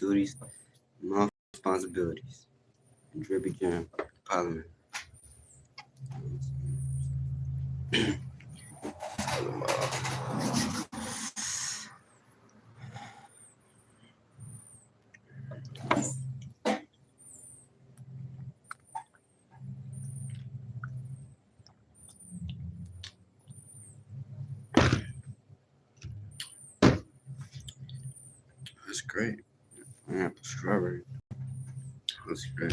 duties, my responsibilities. Drippy Jam, Parliament. That's great. Apple strawberry. That's great.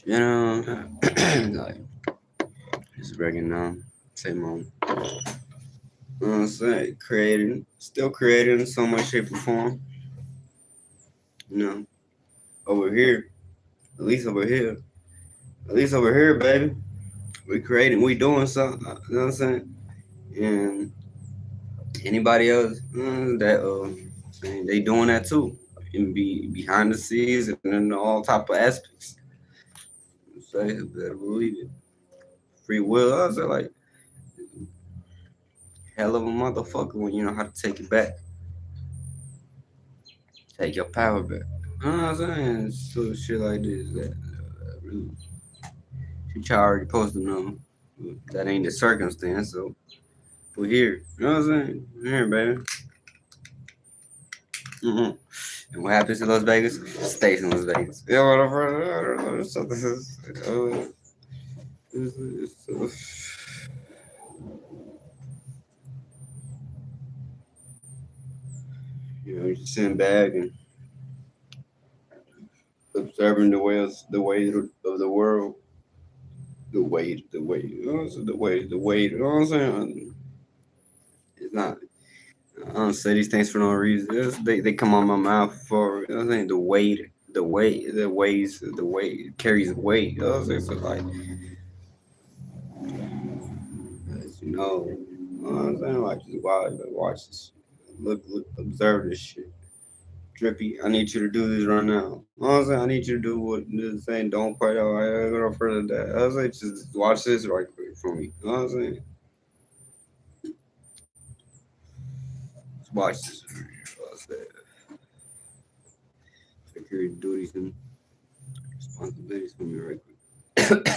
You know, like just regular same old. You know what I'm saying? Creating, still creating in some way, shape, or form. You know, over here, at least over here, baby, we creating, we doing something. You know what I'm saying? And anybody else they doing that too, and be behind the scenes and in all type of aspects. Say, better believe it. Free will, I was like hell of a motherfucker when you know how to take it back, take your power back. You know what I'm saying? So shit like this that really, you already supposed to know. That ain't the circumstance, so we're here. You know what I'm saying? We're here, baby. Mm-hmm. And what happens in Las Vegas stays in Las Vegas. You know what I'm saying? So this is, you know, just sitting back and observing the way of the world, the way, you know, so the way, you know what I'm saying? It's not. I don't say these things for no reason. They come on my mouth for, you know what I'm saying, the ways, the way it carries weight. You know what I'm saying? So like, as you know what I'm saying? Like just watch this, look, observe this shit. Drippy, I need you to do this right now. You know what I'm saying? I need you to do what this saying. Don't pray out. I go no further than that. I was like, just watch this right quick for me. You know what I'm saying? Just watch this. Security duties and responsibilities for me right quick.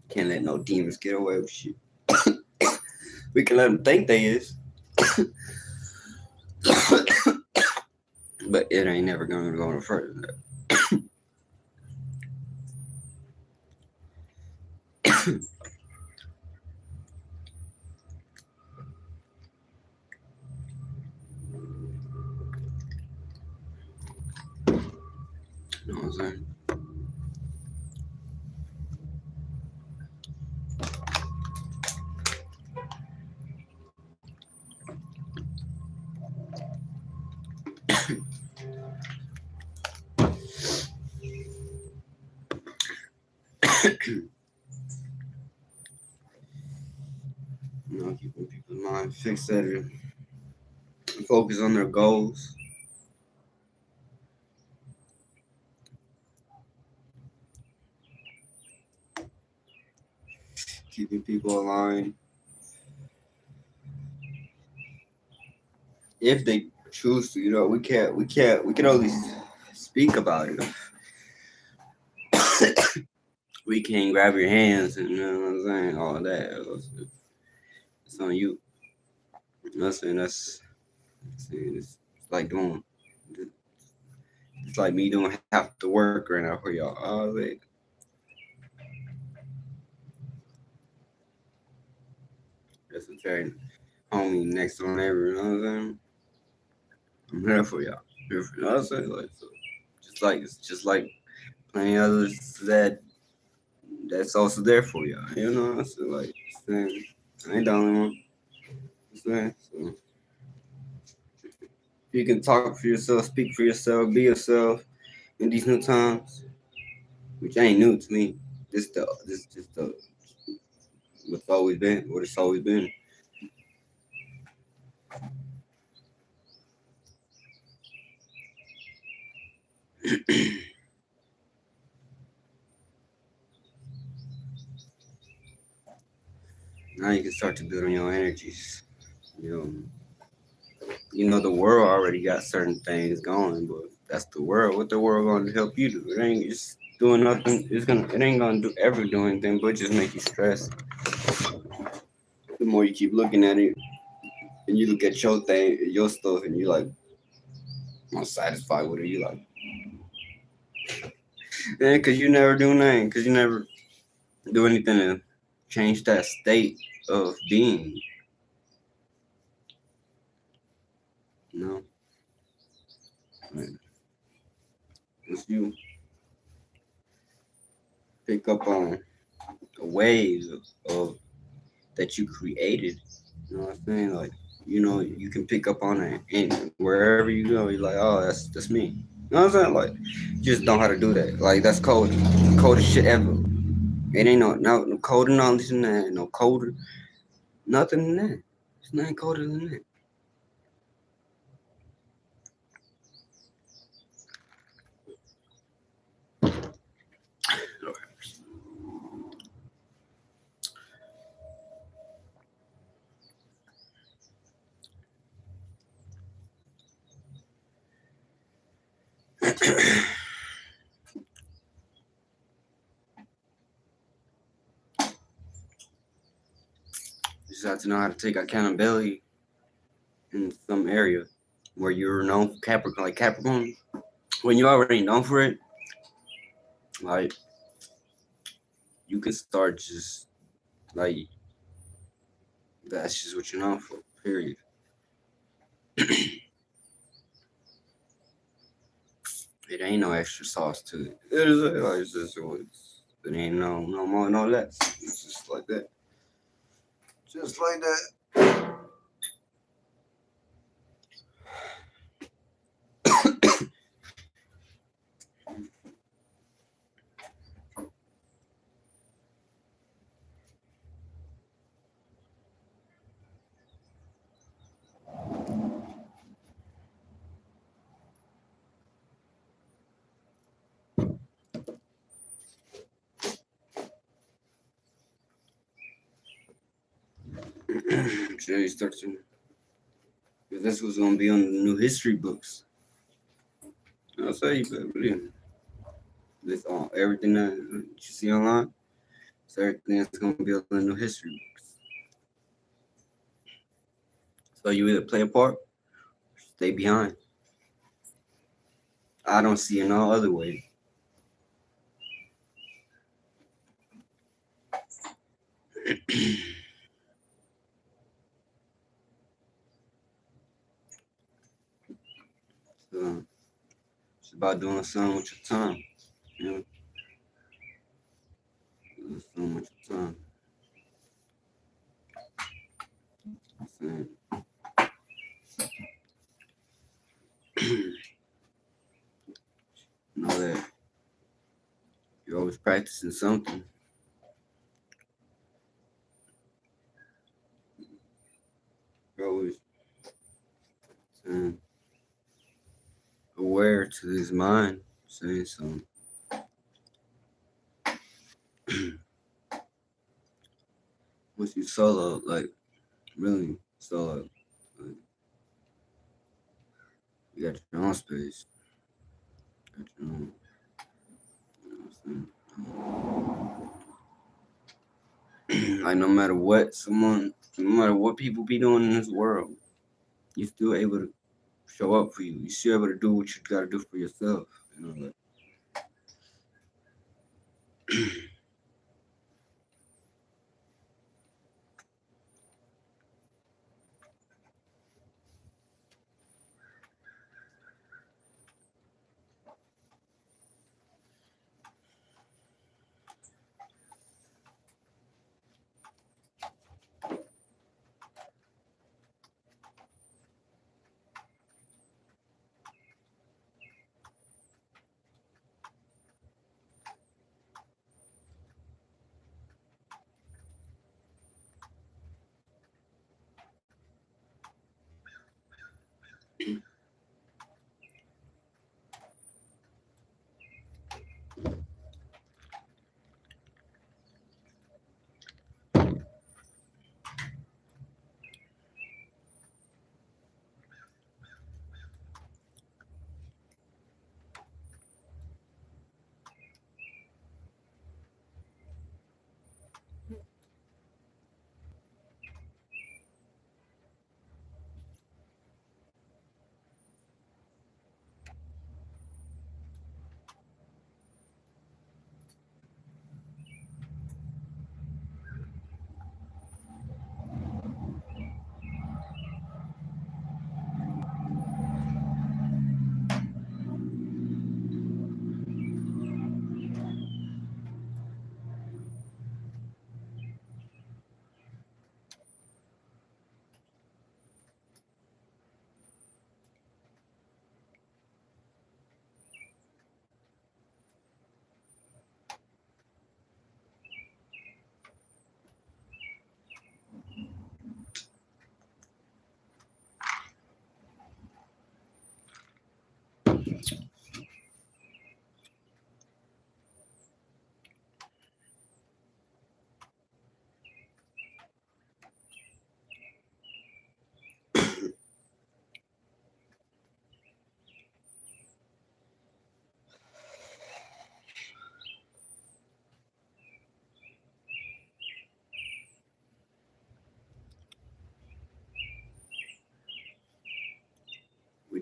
Can't let no demons get away with shit. We can let them think they is. But it ain't never gonna go no further than that. You know what I'm saying? You know, keeping people's mind fixated, focus on their goals. Keeping people aligned. If they choose to, you know, we can only speak about it. We can't grab your hands and, you know what I'm saying, all that. It's on you. You know what I'm saying? It's like doing, it's like me doing half the work right now for y'all. I was like, that's a very homie next to neighbor, you know what I'm saying? I'm here for y'all. Here for, you know what I'm saying? Like, so, it's just like plenty others that's also there for y'all. You know what I'm saying? Like, saying, I ain't the only one. You know what I'm saying? So, if you can talk for yourself, speak for yourself, be yourself in these new times, which ain't new to me. This just the what's always been, what it's always been. Now you can start to build on your energies. You the world already got certain things going, but that's the world. What the world going to help you do? It ain't just doing nothing. It ain't gonna do anything but just make you stress. The more you keep looking at it, and you look at your thing, your stuff, and you like, I'm satisfied with it. You like, yeah, cause you never do nothing, cause you never do anything to change that state of being. You know, like, once you pick up on a wave of that you created, you know what I'm saying? Like, you can pick up on it, and wherever you go, you're like, oh, that's me. You know what I'm saying? Like, you just know how to do that. Like, that's code, coldest shit ever. It ain't no colder knowledge than that. No colder, nothing than that. It's nothing colder than that. You just have to know how to take accountability in some area where you're known for Capricorn, like Capricorn. When you're already known for it, like you can start just like that's just what you're known for. Period. It ain't no extra sauce to it. It is like it's just it ain't no more no less. It's just like that. Just like that. So you start to. This was gonna be on the new history books. I'll say you better believe me. This all everything that you see online. So everything that's gonna be on the new history books. So you either play a part, or stay behind. I don't see it no other way. So it's about doing something with your time. You know, doing something with your time. Saying, know that you're always practicing something. You're always saying, aware to his mind, saying something. Once you solo, like really solo, like, you got your own space. Got your own, you know what I'm saying? Like no matter what people be doing in this world, you still able to show up for you. You still able to do what you gotta do for yourself. You know, like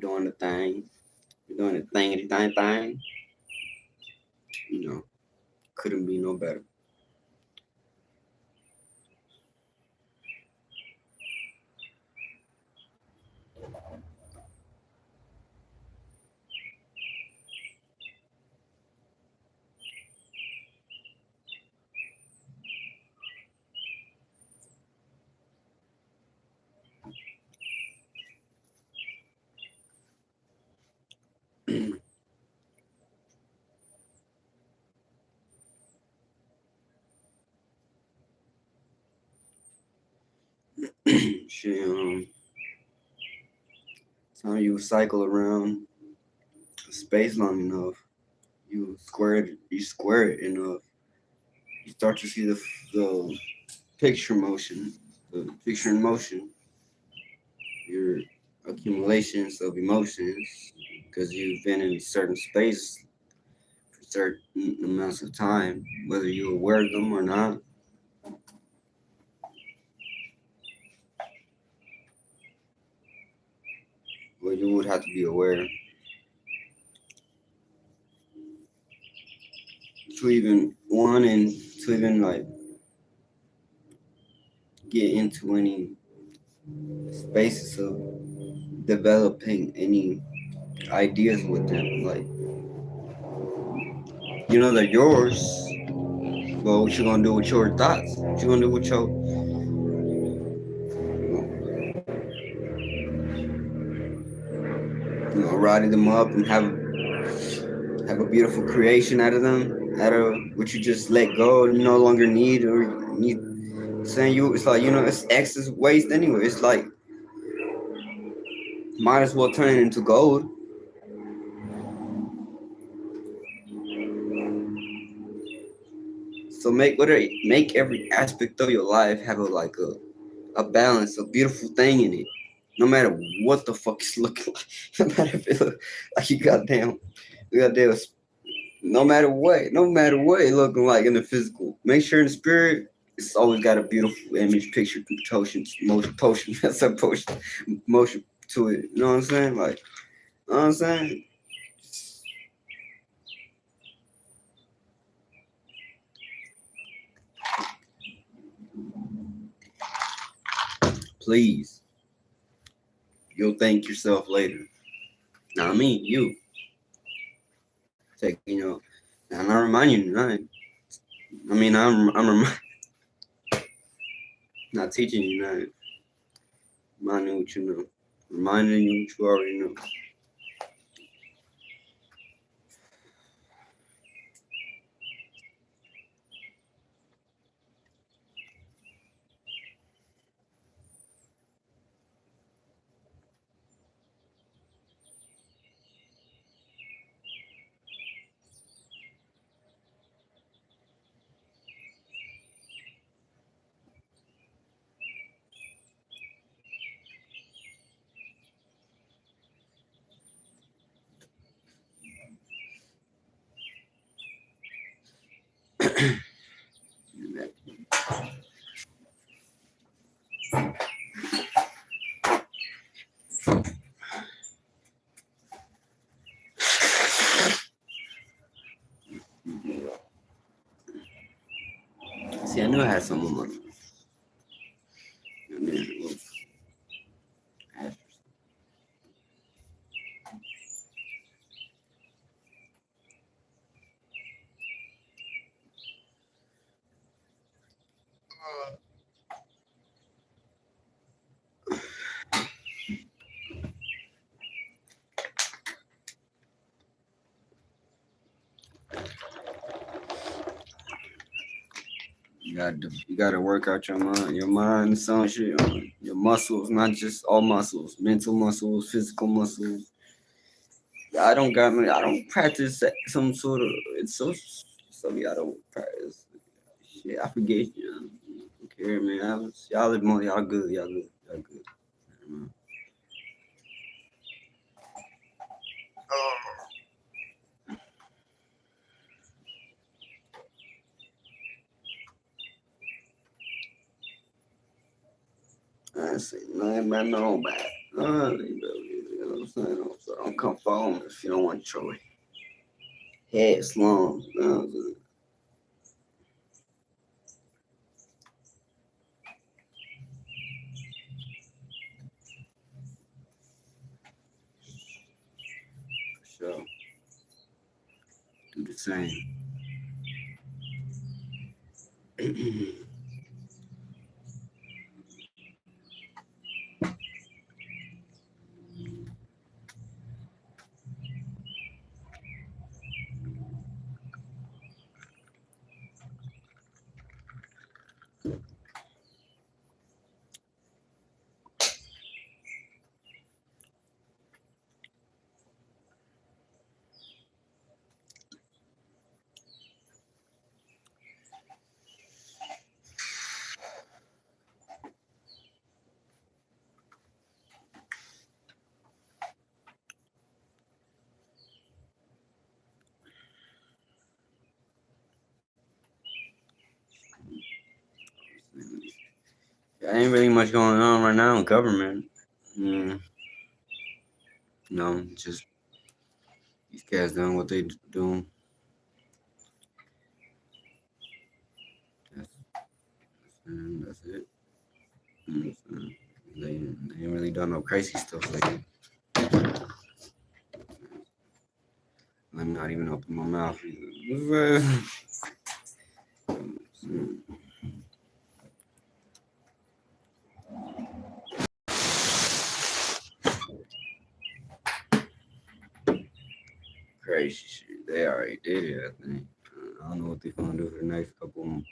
doing the thing. You're doing the thing. You know, couldn't be no better. Shit, time you cycle around space long enough, you square it enough, you start to see the picture motion, the picture in motion, your accumulations of emotions, because you've been in a certain space for certain amounts of time, whether you're aware of them or not. Well, you would have to be aware to even one and to even like get into any spaces of developing any ideas with them. Like, you know, they're yours, but what you gonna do with your thoughts? What you gonna do with your, riding them up and have a beautiful creation out of them, out of what you just let go and no longer need or need. Saying you, it's like, it's excess waste anyway. It's like might as well turn it into gold. So make every aspect of your life have a balance, a beautiful thing in it. No matter what the fuck it's looking like. No matter if it look like you goddamn, no matter what it looking like in the physical. Make sure in the spirit, it's always got a beautiful image, picture, potion, that's a potion, motion to it. You know what I'm saying? Like, you know what I'm saying? Please, you'll thank yourself later. Now, I mean, you. Take, and I remind you tonight. I mean, not teaching you tonight. Reminding what you know. Reminding you what you already know. See, I knew I had some more money. You gotta work out your mind, some shit, your muscles, not just all muscles, mental muscles, physical muscles. I don't practice some sort of. It's so yeah. I don't practice. Shit, I forget. I don't care, man. Y'all live more. Y'all good. Y'all good. I say nothing about nobody. Nothing, bro. know what I'm saying? So don't come follow me if you don't want your head slung. You know what I'm saying? For sure. Do the same. Yeah, ain't really much going on right now in government. No, just these cats doing what they doing. That's it. They ain't really done no crazy stuff lately. Let me not even open my mouth. Crazy shit. They already did it, I think. I don't know what they're gonna do for the next couple of months.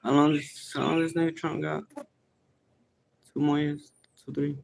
How long this nigga Trump got? 2 more years? 2, 3?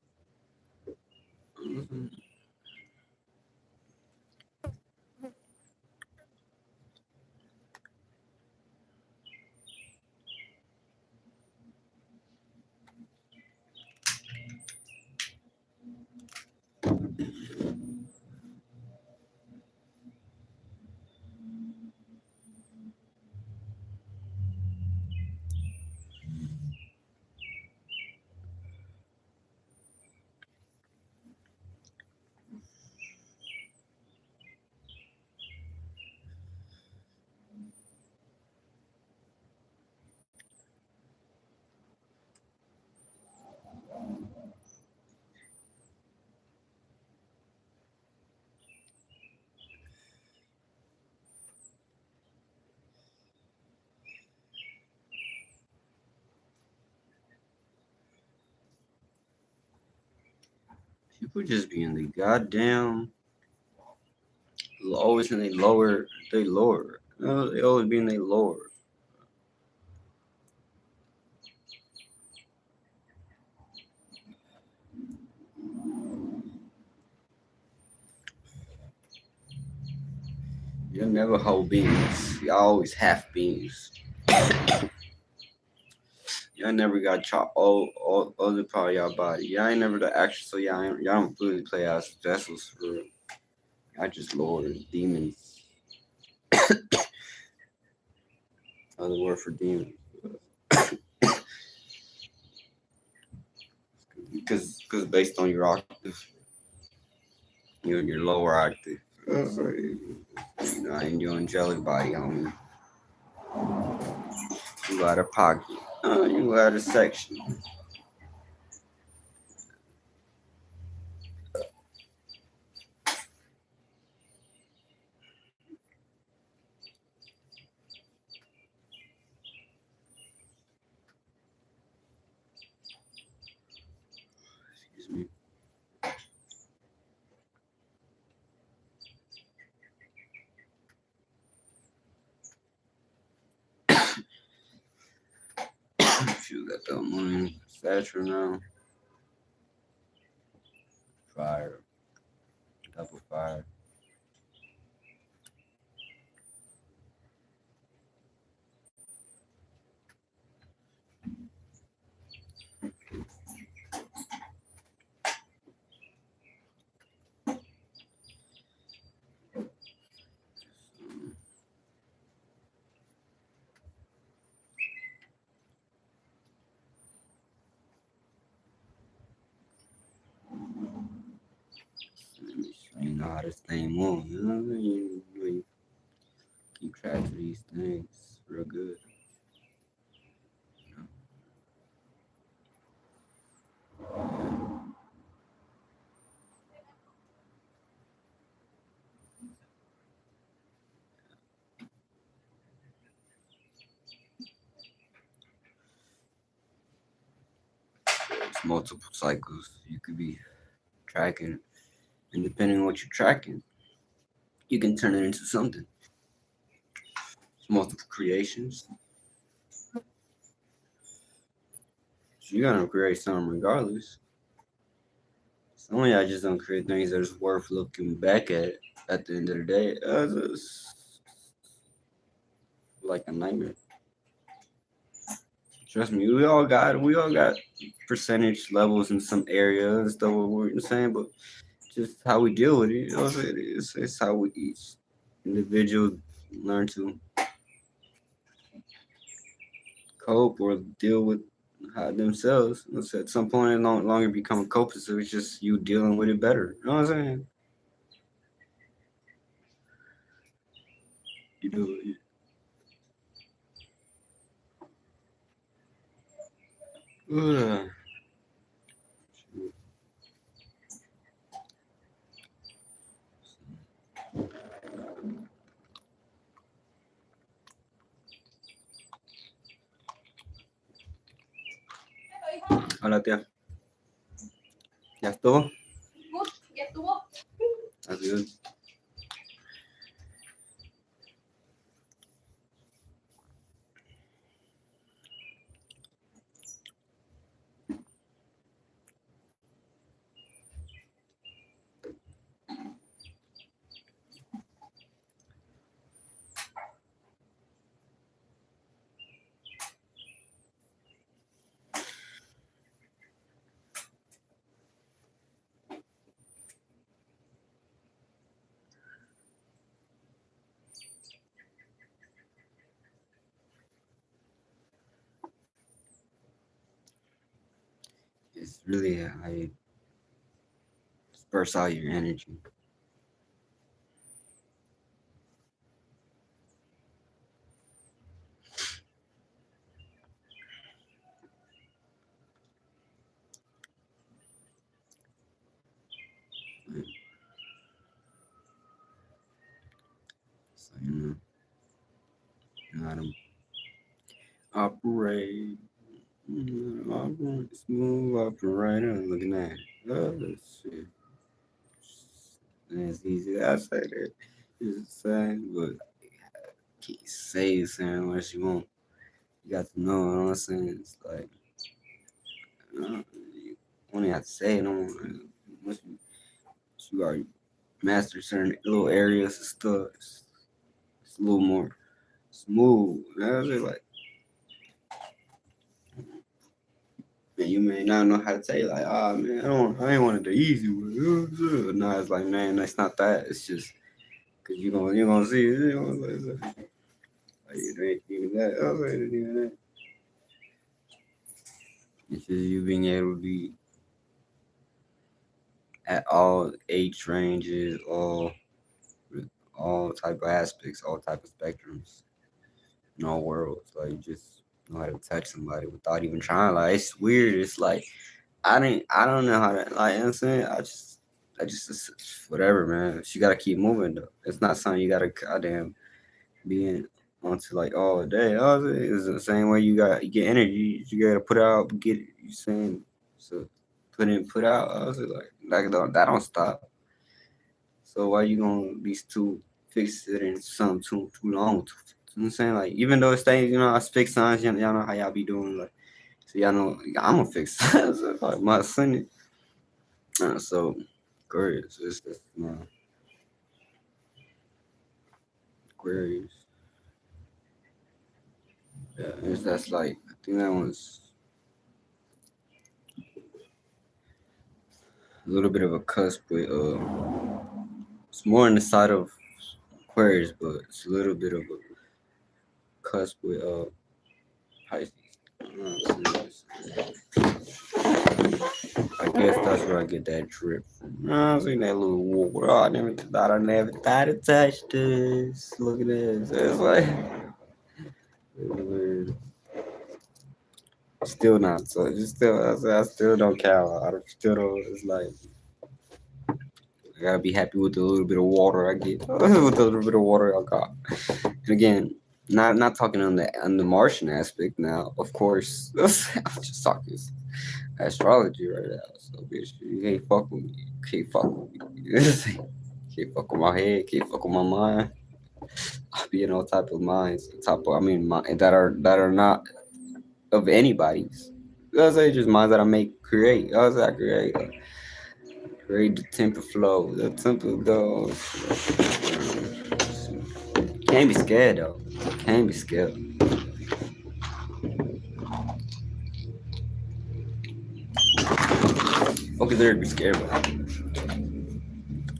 People just be in the goddamn always in they lower. They lower. They always be in they lower. You never whole beans. You always half beans. Y'all never got chop all other part of y'all body. Y'all ain't never the action, so y'all don't really play as vessels for real. Y'all just lords, demons. Other word for demon. Because based on your octave, you're in your lower octave. In your angelic body, homie. You out of pocket. You out of section. Excuse me. You got that money. Satchel now. Fire. Double fire. know how this thing moves. You know what I mean? You keep track of these things real good. It's multiple cycles you could be tracking, and depending on what you're tracking, you can turn it into something. It's multiple creations. So you gotta create something regardless. Some of y'all just don't create things that is worth looking back at the end of the day. It's like a nightmare. Trust me, we all got percentage levels in some areas and stuff. What we're saying, but just how we deal with it. You know what I'm saying? It's how we each individual learn to cope or deal with how themselves. At some point, it no longer become a cope. So it's just you dealing with it better. You know what I'm saying? You do it. Hola, tía. ¿Ya estuvo? Ya estuvo. That's good. It's really how you disperse out your energy. So you know how to operate. Operate smooth operator. Looking at let's see. It's easy. I say that. It's the same, but can't say the same unless you want. You got to know what I'm saying. It's like you only have to say it. Once you already master certain little areas and stuff, it's a little more smooth. You know what I'm saying? Like, man, you may not know how to say like, ah, man, I ain't wanted the easy way. No, it's like, man, that's not that. It's just because you gonna see it. You know, like, it ain't even that. Oh, it ain't even that. It's just you being able to be at all age ranges, all type of aspects, all type of spectrums, in all worlds. Like, you just know how to touch somebody without even trying. Like, it's weird. It's like I don't know how to, like, you know what I'm saying. It's whatever, man. You gotta keep moving though. It's not something you gotta goddamn be in onto like all day. It's the same way you get energy. You gotta put out, get it. You saying so put in, put out. I was like that don't stop. So why you gonna be too fixated in something too long? You know what I'm saying? Like, even though it's things, I fix signs, y'all know how y'all be doing. Like, so y'all know I'm gonna fix signs. Like my son. So Aquarius, it's just, Aquarius. Yeah, that's like, I think that one's a little bit of a cusp with it's more on the side of Aquarius, but it's a little bit of a cusp with Pisces. I don't know, I guess that's where I get that drip from. I seen that little water. I never thought to touch this. Look at this. It's like still not so. Just still, I still don't count. I still don't. It's like I gotta be happy with the little bit of water I get. With the little bit of water I got. And again, not talking on the Martian aspect now. Of course, I'm just talking astrology right now. So bitch, you can't fuck with me. You can't fuck with me. Can't fuck with my head. Can't fuck with my mind. I be in all type of minds. That are not of anybody's. That's just minds that I make create. That's I create. Create the temper flow. The temper goes. Can't be scared though. Can't be scared. Fuck is there to be scared about?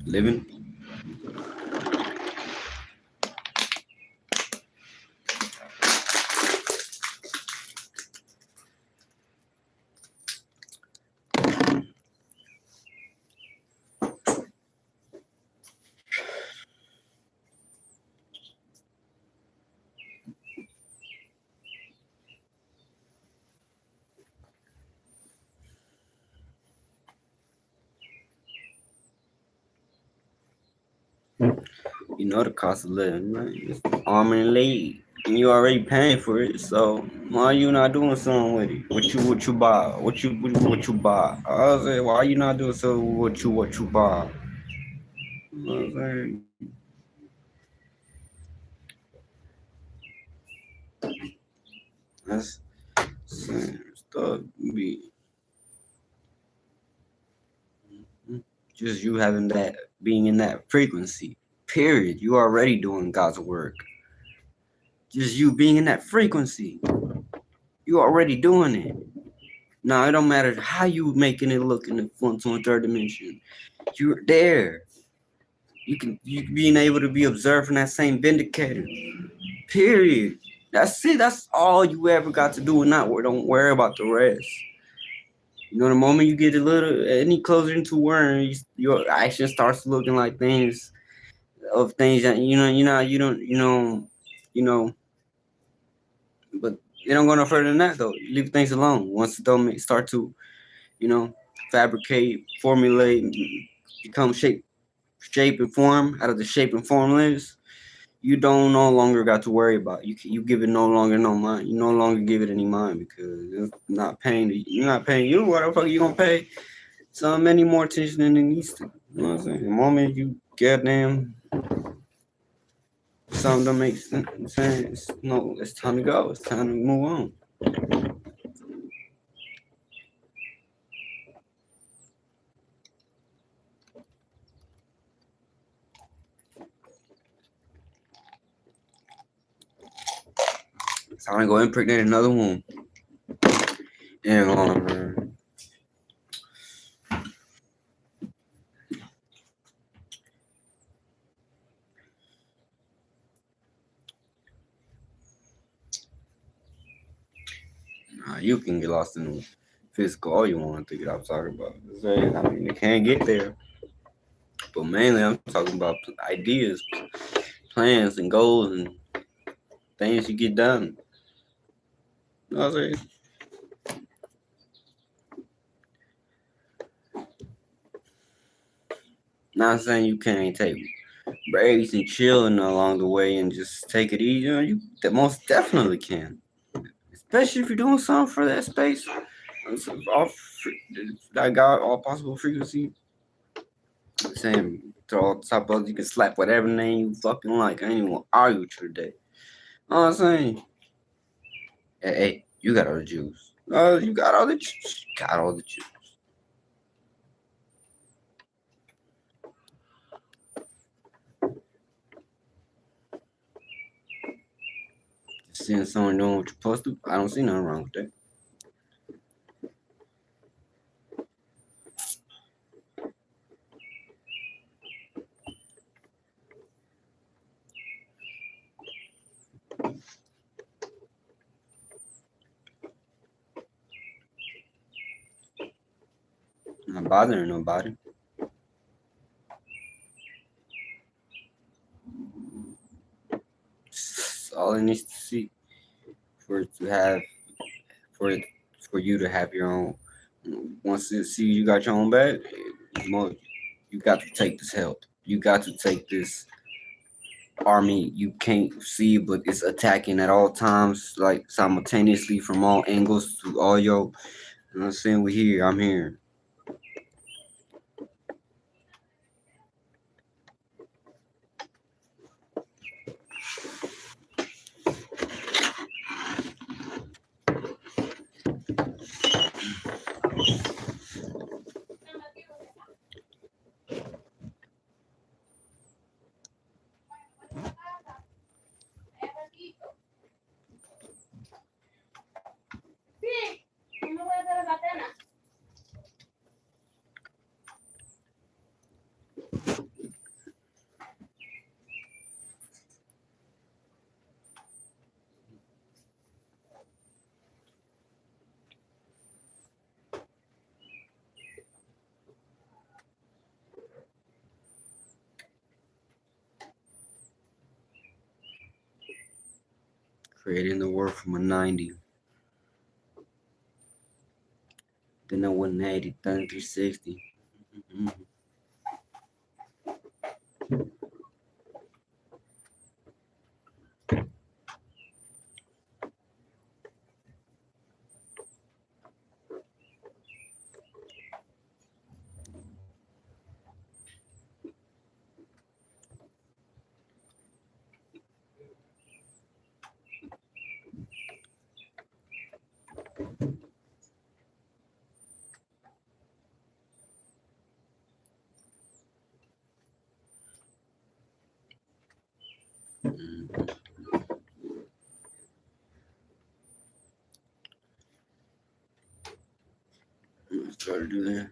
Living. You know the cost of living, right? It's arm and leg. And you already paying for it, so why you not doing something with it? What you buy? What you buy? I was saying, why you not doing something with what you buy? You know what I'm saying? That's saying stuff be just you having that being in that frequency. Period. You already doing God's work. Just you being in that frequency. You already doing it. Now it don't matter how you making it look in the front to a third dimension. You're there. You being able to be observed from that same vindicator. Period. That's it. That's all you ever got to do, and don't worry about the rest. You know, the moment you get a little any closer into worrying, your action starts looking like things that you know. But it don't go no further than that though. You leave things alone. Once it don't start to, you know, fabricate, formulate, become shape and form out of the shape and form lives, you don't no longer got to worry about it. You give it no longer no mind. You no longer give it any mind because it's not paying you're not paying you. What the fuck you gonna pay so many more attention than it needs to? You know what I'm saying? The moment you goddamn something don't make sense, I'm saying it's time to go. It's time to move on. It's time to go impregnate another one. Yeah, you can get lost in the physical all you want to get I'm talking about. I mean, they can't get there. But mainly, I'm talking about ideas, plans, and goals, and things you get done. You know what I'm saying? Not saying you can't take breaks and chilling along the way and just take it easy. You know, you most definitely can. Especially if you're doing something for that space. That got all possible frequency. Saying to all top of you can slap whatever name you fucking like. I ain't even gonna argue with you today. You know what I'm saying? Hey, you got all the juice. You got all the juice. Got all the juice. Just seeing someone doing what you're supposed to, I don't see nothing wrong with that. Not bothering nobody. all it needs to see for it to have for it for you to have your own. Once you see you got your own bag, you got to take this help. You got to take this army you can't see, but it's attacking at all times, like simultaneously from all angles to all your. You know what I'm saying? We here. I'm here. Sí, no me voy a hacer la cena. Creating the world from a 90. Then I 180, then 360. Mm-hmm. Let's try to do that.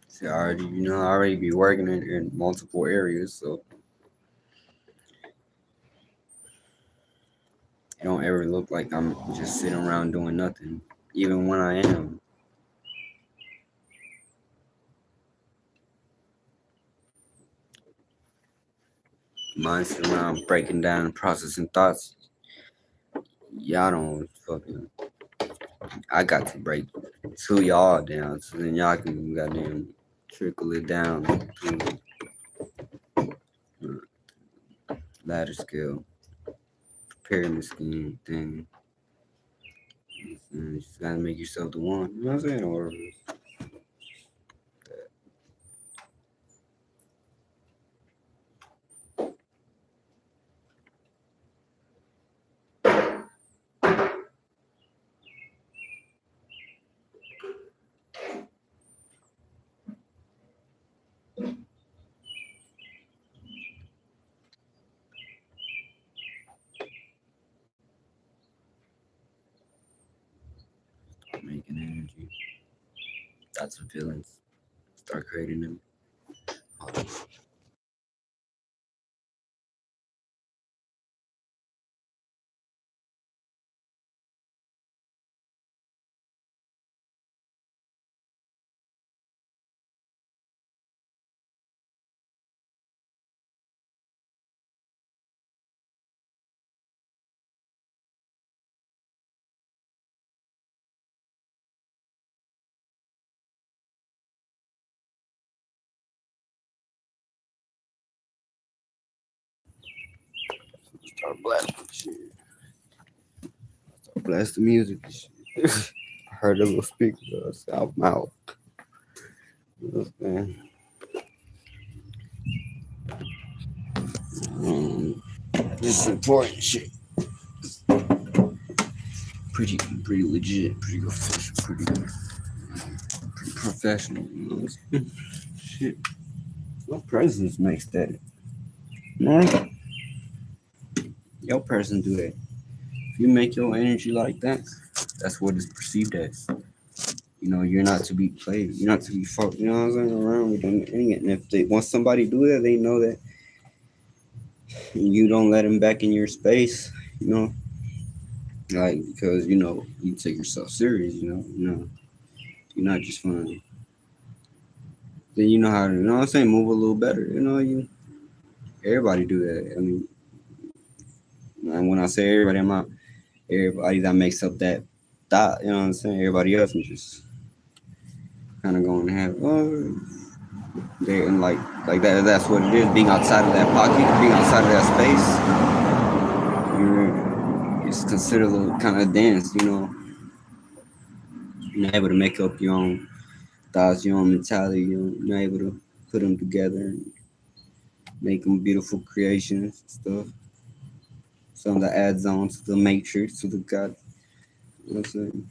See, I already be working in multiple areas, so it don't ever look like I'm just sitting around doing nothing, even when I am. Mine sitting around breaking down and processing thoughts. Y'all don't fucking. I got to break two y'all down, so then y'all can goddamn trickle it down to ladder scale, pyramid scheme thing. You just gotta make yourself the one. You know what I'm saying? Or making energy. Thoughts and feelings. Start creating them. Start blasting shit. Start blasting music and shit. I heard a little speaker south mouth. You know what I'm saying? This important shit. Pretty legit, pretty official, pretty professional. You know what I'm saying? Shit. Your presence makes that. You know? Your presence do that. If you make your energy like that, that's what it's perceived as. You know, you're not to be played. You're not to be fucked. You know what I'm saying? Around with them. And if they once somebody do that, they know that you don't let them back in your space. You know, like because you take yourself serious. You know, you're not just fun. then you know how to, you know what I'm saying, move a little better. You know, you everybody do that. I mean, and when I say everybody, I'm not everybody that makes up that thought. You know what I'm saying? Everybody else is just kind of going to have, oh, they and like that. That's what it is. Being outside of that pocket, being outside of that space, it's considered a little kind of dance. You know, you're not able to make up your own thoughts, your own mentality. You're not able to put them together and make them beautiful creations and stuff. Some that adds on to the matrix, to the god. You know what I'm saying?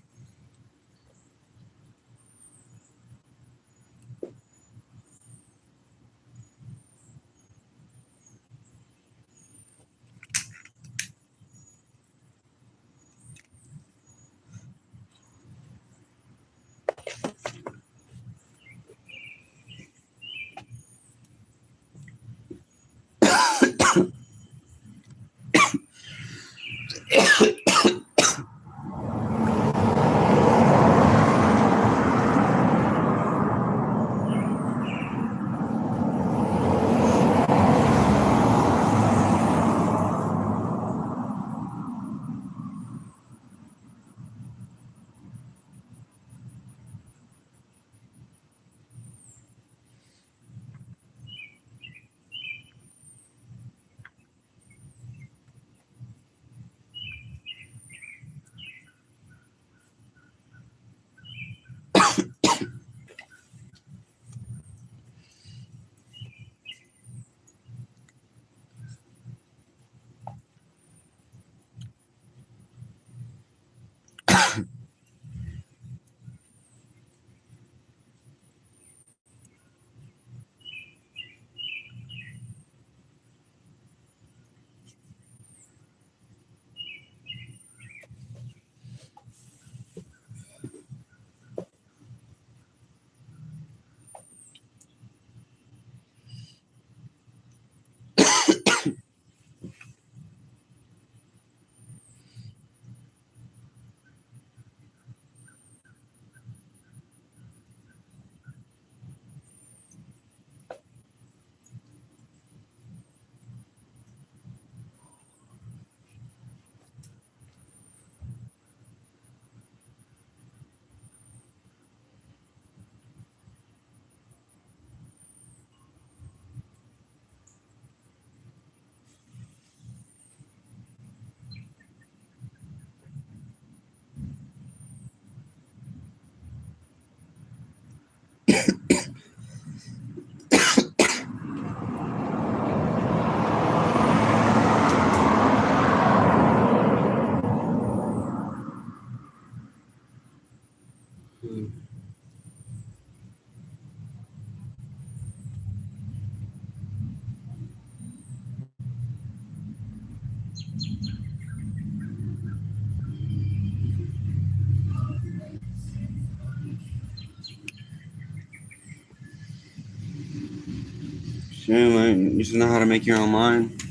Sure, man. You just know how to make your own mind,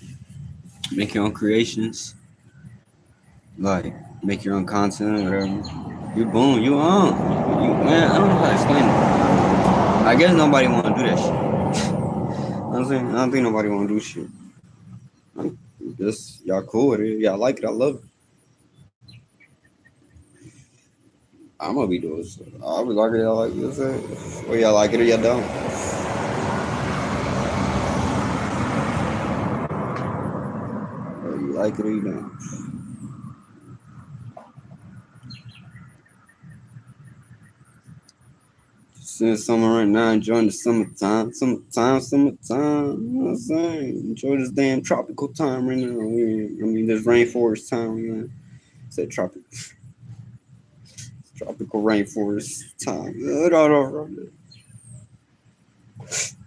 make your own creations, like make your own content or whatever. You boom, you on. You man, I don't know how to explain it. I guess nobody want to do that shit. I'm saying I don't think nobody want to do shit. I'm just y'all cool with it. Y'all like it. I love it. I'm gonna be doing shit. I'll be like it. Y'all like it. You know what I'm saying? Or y'all like it or y'all don't. Or you like it or you don't. Seeing summer right now, enjoying the summertime, summertime. You know what I'm saying? Enjoy this damn tropical time right now. I mean, this rainforest time. You know? Say tropical rainforest time.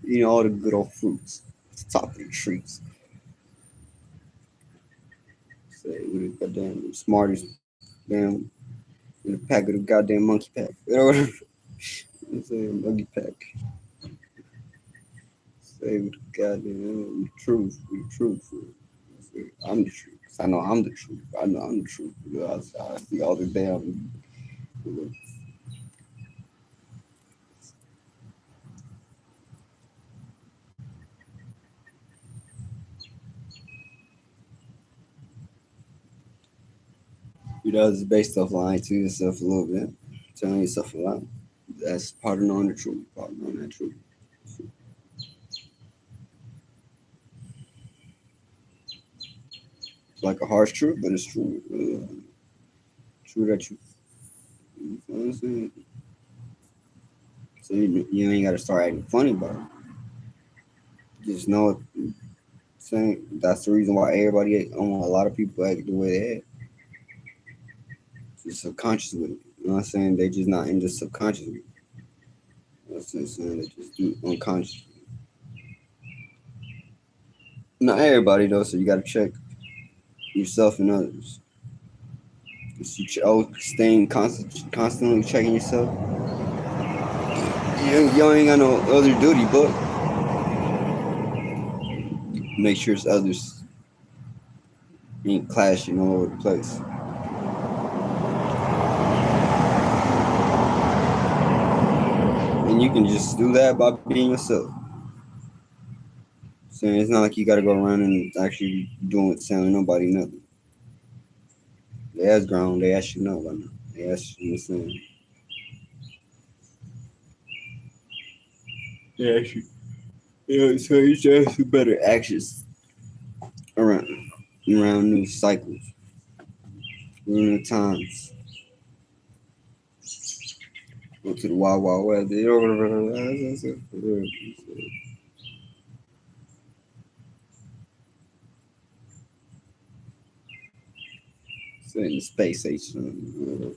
Eating all the good old fruits, top of the trees. Say we the goddamn smartest damn in the pack of the goddamn monkey pack. You know what I'm saying? Monkey pack. Say we the goddamn truth. We the truth. I'm the truth. I know I'm the truth. I know I'm the truth. You know, I see all the damn. You know, You know, it's based off lying to yourself a little bit, telling yourself a lie. That's part of knowing the truth, part of knowing that truth. It's like a harsh truth, but it's true. True that you know what I'm saying? So you ain't got to start acting funny about it. Just know, saying that's the reason why everybody, a lot of people act the way they act. Just subconscious with it. You know what I'm saying? They just not in the subconscious with it. You know what I'm saying? They just do unconscious. Not everybody though, so you got to check yourself and others. Staying constantly checking yourself. You ain't got no other duty but make sure it's others ain't clashing all over the place. And you can just do that by being yourself. So it's not like you gotta go around and actually doing telling nobody nothing. They ass grown, they actually know by now. They actually, you know what I'm saying? They actually, you know, so you should do better actions around new cycles, new times. Go to the Wild Wild West. In the space station.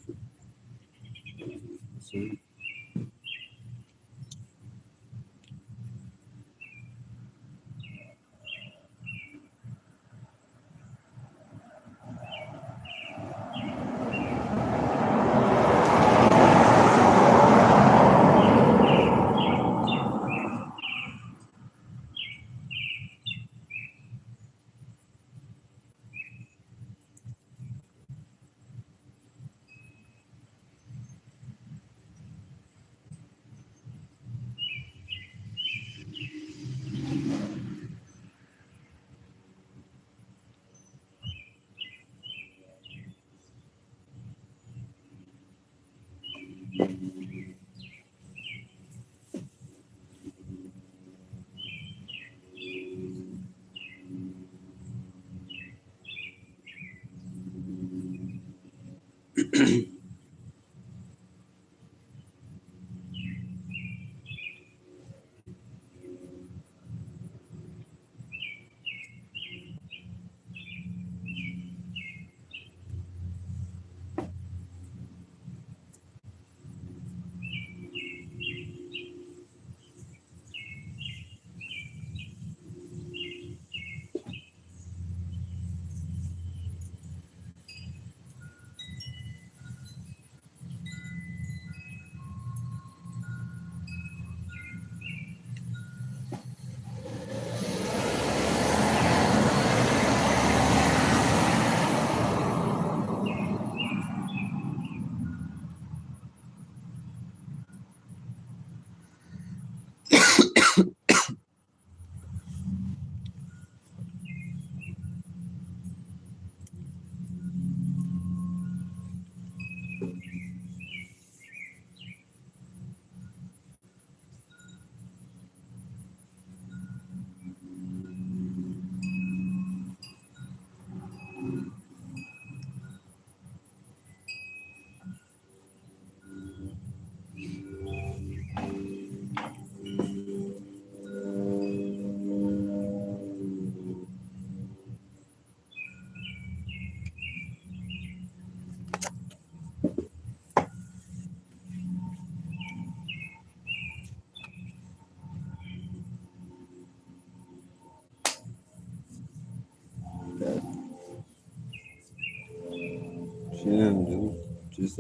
Yeah, dude. Just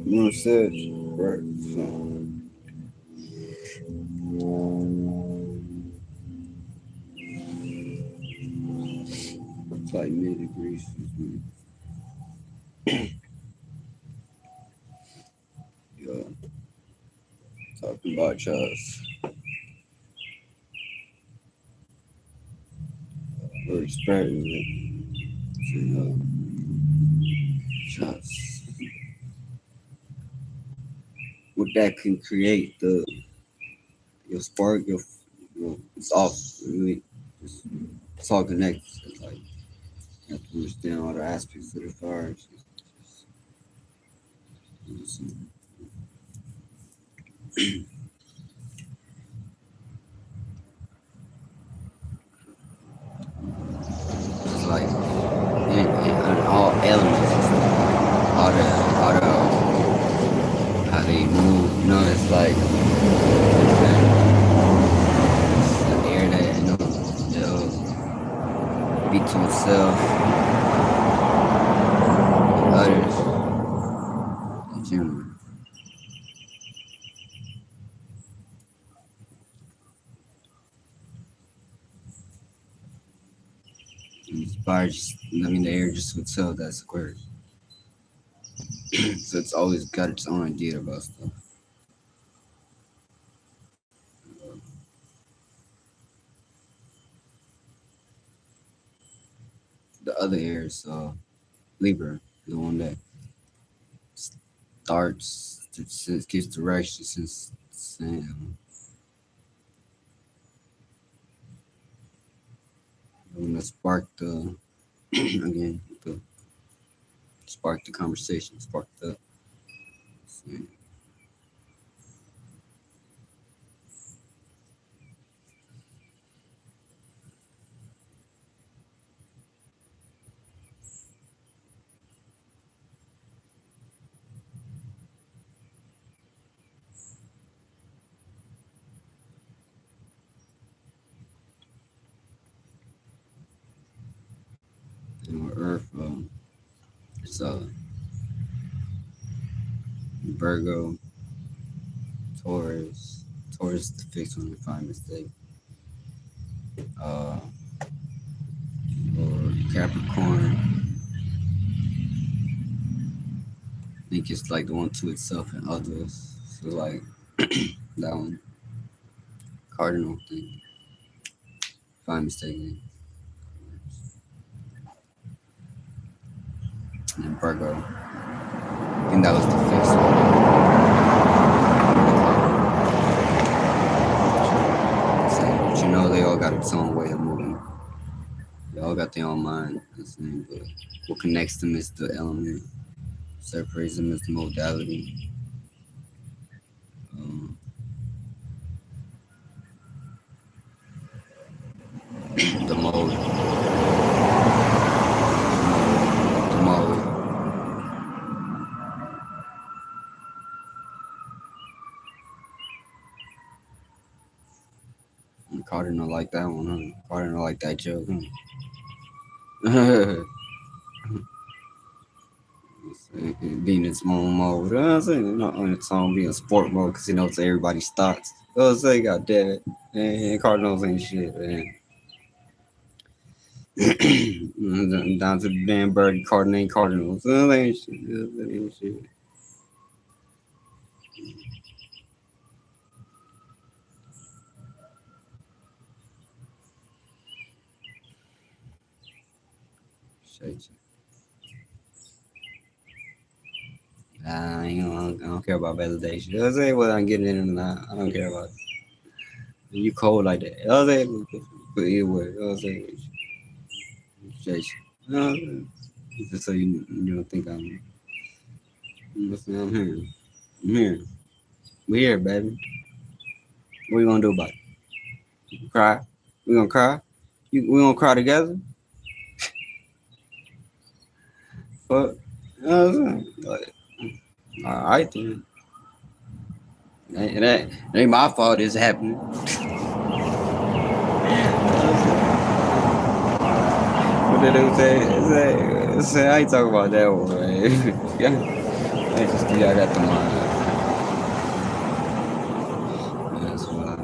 research, right? So it's like mid degrees. Yeah, talking about y'all's or spreading it. So, Just what that can create your spark, it's off really. It's all connected. It's like you have to understand all the aspects of the fire. It's like in all elements, all the how they move. You know, it's like it's the air that it'll be to itself and others in general. Fire just, the air just would tell that square. So it's always got its own idea about stuff. The other air is Libra, the one that starts, gives direction since when that sparked the again the sparked the conversation, sparked the Earth. It's Virgo, Taurus. Taurus the fixed one, if I'm mistaken. Or Capricorn. I think it's like the one to itself and others. So like that one. Cardinal thing. If I'm mistaken. And Virgo. I think that was the fixed one. But they all got its own way of moving. They all got their own mind. But what connects them is the element. Separates them is the modality. The mode. The mode. Cardinal like that one, huh? Cardinal like that joke, huh? Being in its own mode. You know what I'm saying? Not on its own, being sport mode because it's everybody's thoughts. You know what I'm saying? God damn it. And Cardinals ain't shit, man. Down to the damn birdie Cardinal ain't Cardinals. That ain't shit. That ain't shit. Shit. I don't care about validation. You know what I'm saying? Whether I'm getting in or not, I don't care about it. You cold like that. You know what I'm saying? But either way, you know what I'm saying? Shit. You know what I'm saying? Just so you don't think I'm here. I'm here. We here, baby. What you gonna do about it? Cry? We gonna cry? We gonna cry together? Fuck. You know what I'm saying? Like, all right then. That ain't my fault it's happening. What did they say? I ain't talking about that one, man. I just think I got the mind. That's why.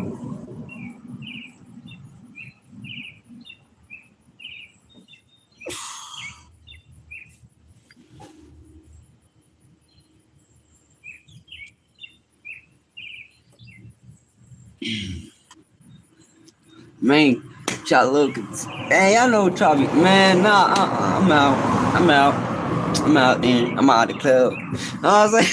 Man, y'all look. Hey, I know what y'all be. Man, nah, I'm out. I'm out then. I'm out the club. I was like,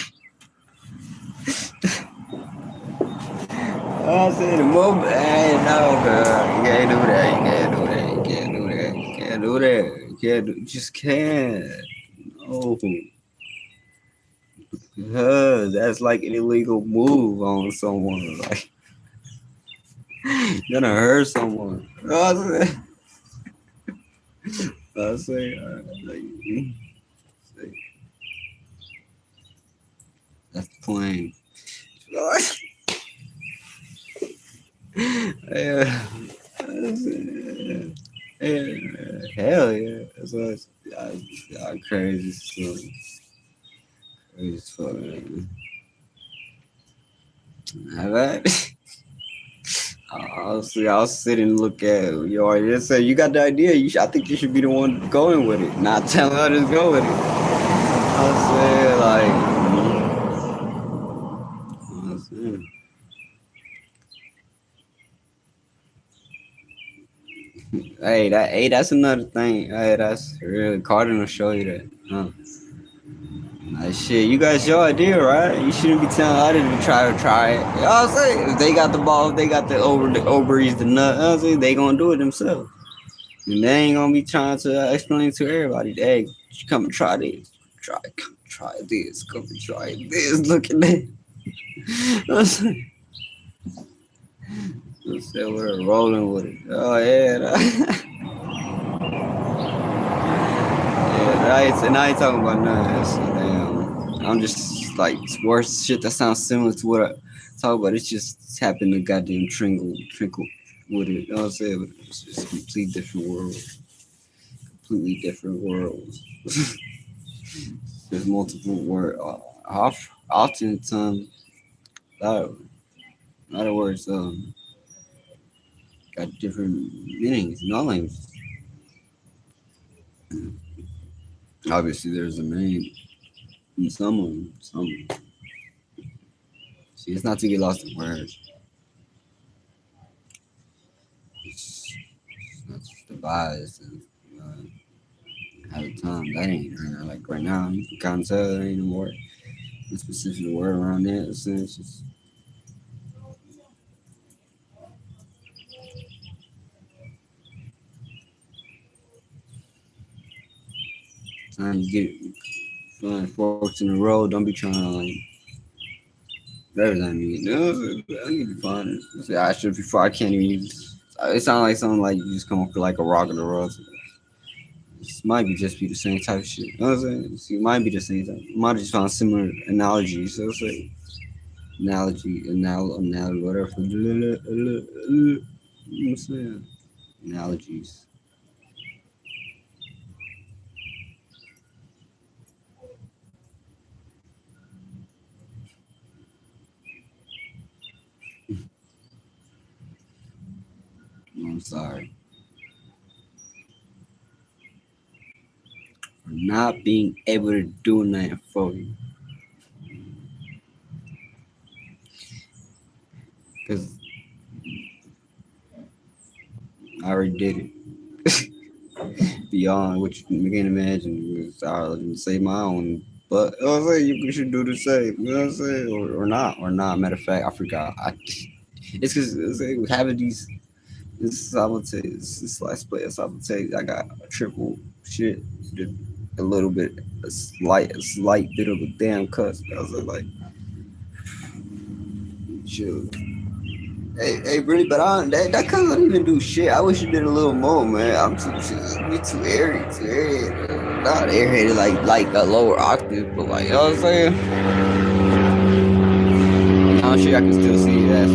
I said the moment. Hey, no, girl. You can't do that. You can't do that. You can't do that. You can't do that. You can't do. You just can't. No. Because that's like an illegal move on someone. Like, you're gonna hurt someone. I say, that's the plan. Yeah. Hell yeah. That's what I'm crazy. So, crazy as fuck, man. All right. I'll sit and look at you. Already just say you got the idea. I think you should be the one going with it, not telling others go with it. I'll say that's another thing. Hey, that's really Carter will show you that. Huh? Like, shit, you got your idea, right? You shouldn't be telling others to try it. You know what I'm saying? If they got the ball, if they got the ovaries, the nut, you know what I'm saying? They gonna do it themselves. And they ain't gonna be trying to explain to everybody, hey, come and try this. Come try this. Come and try this. Look at that. Let's say we're rolling with it. Oh yeah. And I ain't talking about none of that shit. Damn. I'm just like worse shit that sounds similar to what I talk about. It's just happened to goddamn trinkle with it. You know what I'm saying? It's just a completely different world. Completely different worlds. There's multiple words. Oftentimes, in other words, got different meanings in all languages. Obviously, there's a main in some. See, it's not to get lost in words. It's not just the vibes and at the time. That ain't right now. Like right now, you can kind of tell there ain't no more a specific word around that. So it's just time you get feeling forks in the road. Don't be trying to like represent me. No, I need to find it. I should before I can't even use. It sounds like something like you just come up with like a rock in the road. This might be just be the same type of shit. You know what I'm saying? It might be the same type. You might have just found similar analogies. So it's like analogy, whatever. You know what I'm saying? Analogies. I'm sorry for not being able to do nothing for you. Because I already did it. Beyond what you can imagine. I didn't say my own. But you know what I'm saying? You should do the same. You know what I'm saying? Or not. Or not. Matter of fact, I forgot. It's because having these. This last play is sabotage. I got a triple shit. A little bit. A slight bit of a damn cuss. I was like, chill. Hey, really, but that kind don't even do shit. I wish you did a little more, man. I'm too airy, not airheaded like a lower octave, but like, you know what I'm saying? I'm sure I can still see it as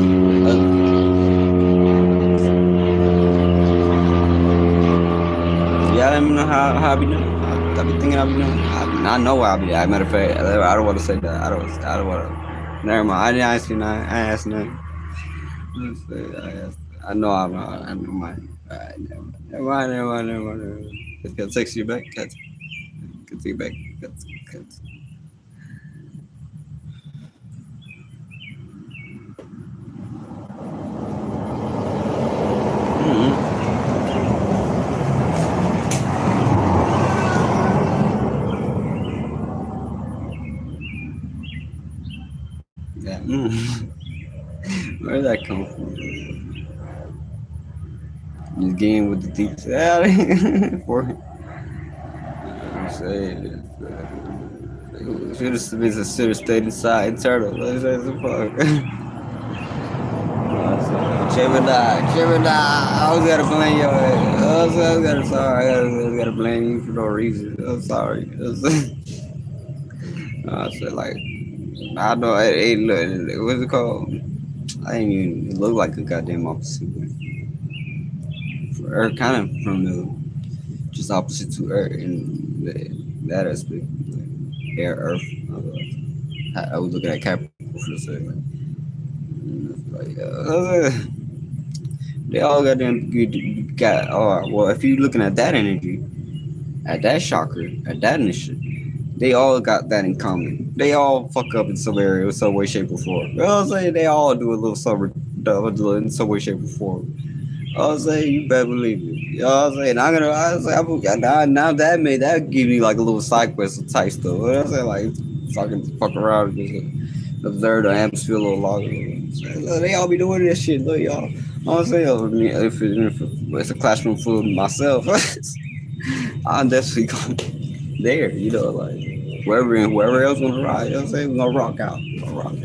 yeah, let me know how I be doing. I be thinking I be doing. I know I be. As a matter of fact, I don't want to say that. I don't want to. Never mind. I didn't ask you nothing. I asked nothing. I know I'm not. I know mine. Alright, never mind. Can I text you back? Can take you back? did that come from? This game with the deep salad for I'm saying should have been a should have stayed inside turtle. What the fuck? Gemini, I was gotta blame your ass. I was gotta sorry. I was gotta blame you for no reason. I'm sorry. I said like I know it ain't look what's it called? I ain't even look like a goddamn opposite. Or kind of from the just opposite to Earth in that aspect, like air, Earth. I was looking at Capricorn for a second. They all got them good. Got well, if you looking at that energy, at that chakra, at that initiative, they all got that in common. They all fuck up in some area, some way, shape, or form. You know what I'm saying? They all do a little something in some way, shape, or form. I was saying, you better believe it. You know what I'm saying? I was like, now that made that give me like a little side quest type stuff. You know what I'm saying? Like, fuck around and just observe the atmosphere a little longer. Look, they all be doing this shit, look, y'all. I'm saying, if it's a classroom full of myself, I'm definitely going there, you know, like, wherever else wanna ride, you know what I'm saying? We're gonna rock out. We're gonna rock out.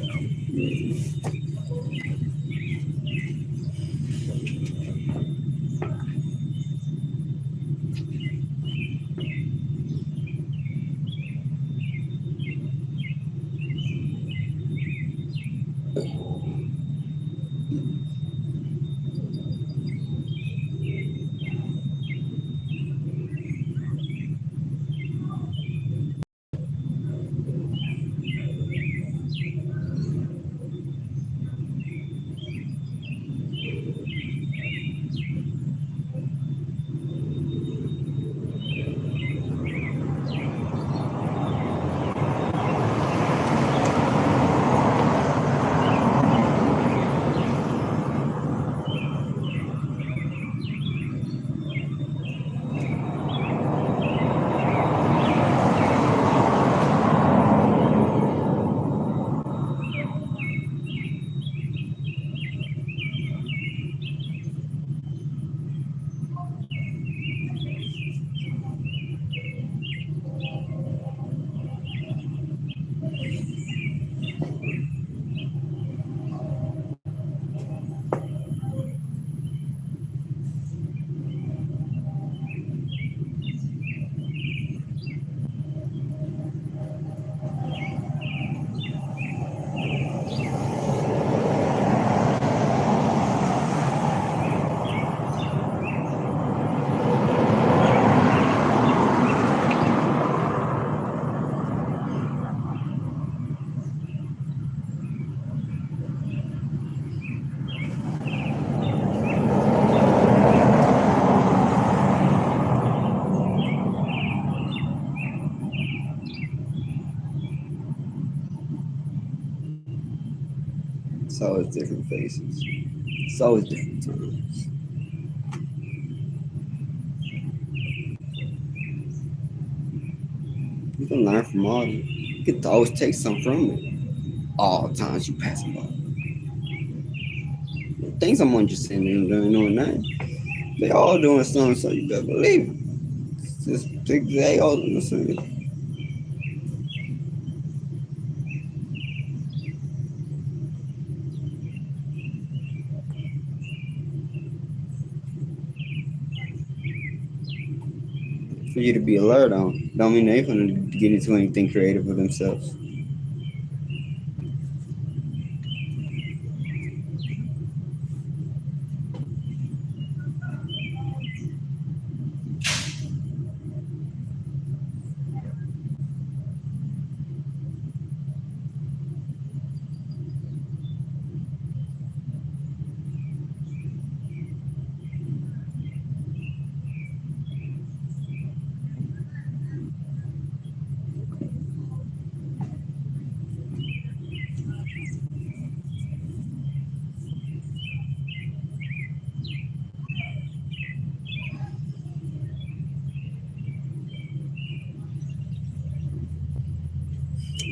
It's always different faces. It's always different times. You can learn from all of it. You can always take something from it. All the times you pass by. Things someone just sitting there doing nothing. They all doing something, so you better believe it. Just they all doing something. For you to be alert on, don't mean they're gonna get into anything creative with themselves.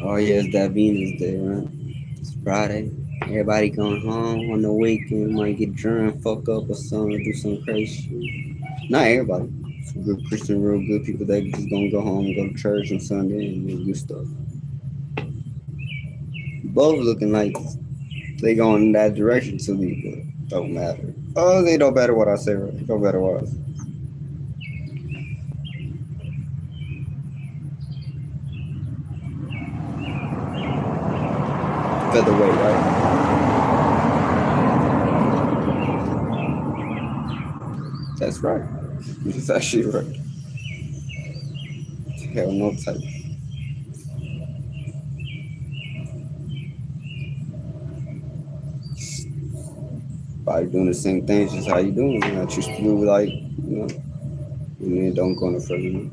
Oh yes, that Venus Day, right? It's Friday. Everybody going home on the weekend, might get drunk, fuck up or something, do some crazy shit. Not everybody. Some good Christian, real good people that just gonna go home and go to church on Sunday and do good stuff. Both looking like they going in that direction to me, but don't matter. Oh, they don't matter what I say, right? It don't matter what I say. Featherweight, right? That's right. That's actually right. Hell no type. Probably doing the same things, just how you doing. I choose to do like, and then don't go no further.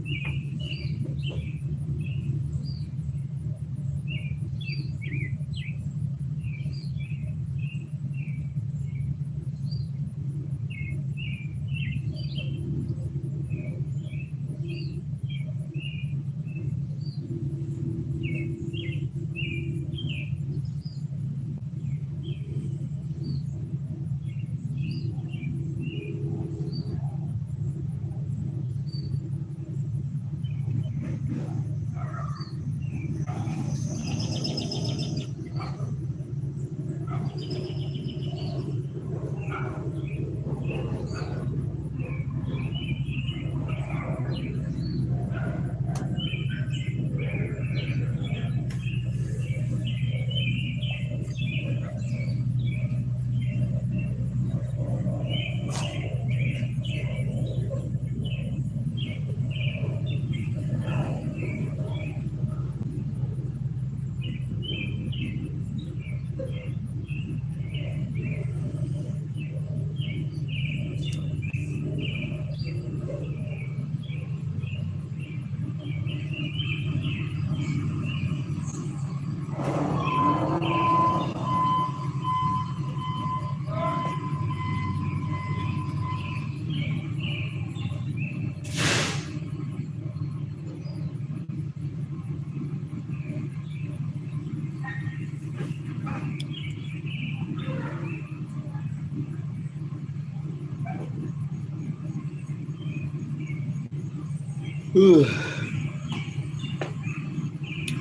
I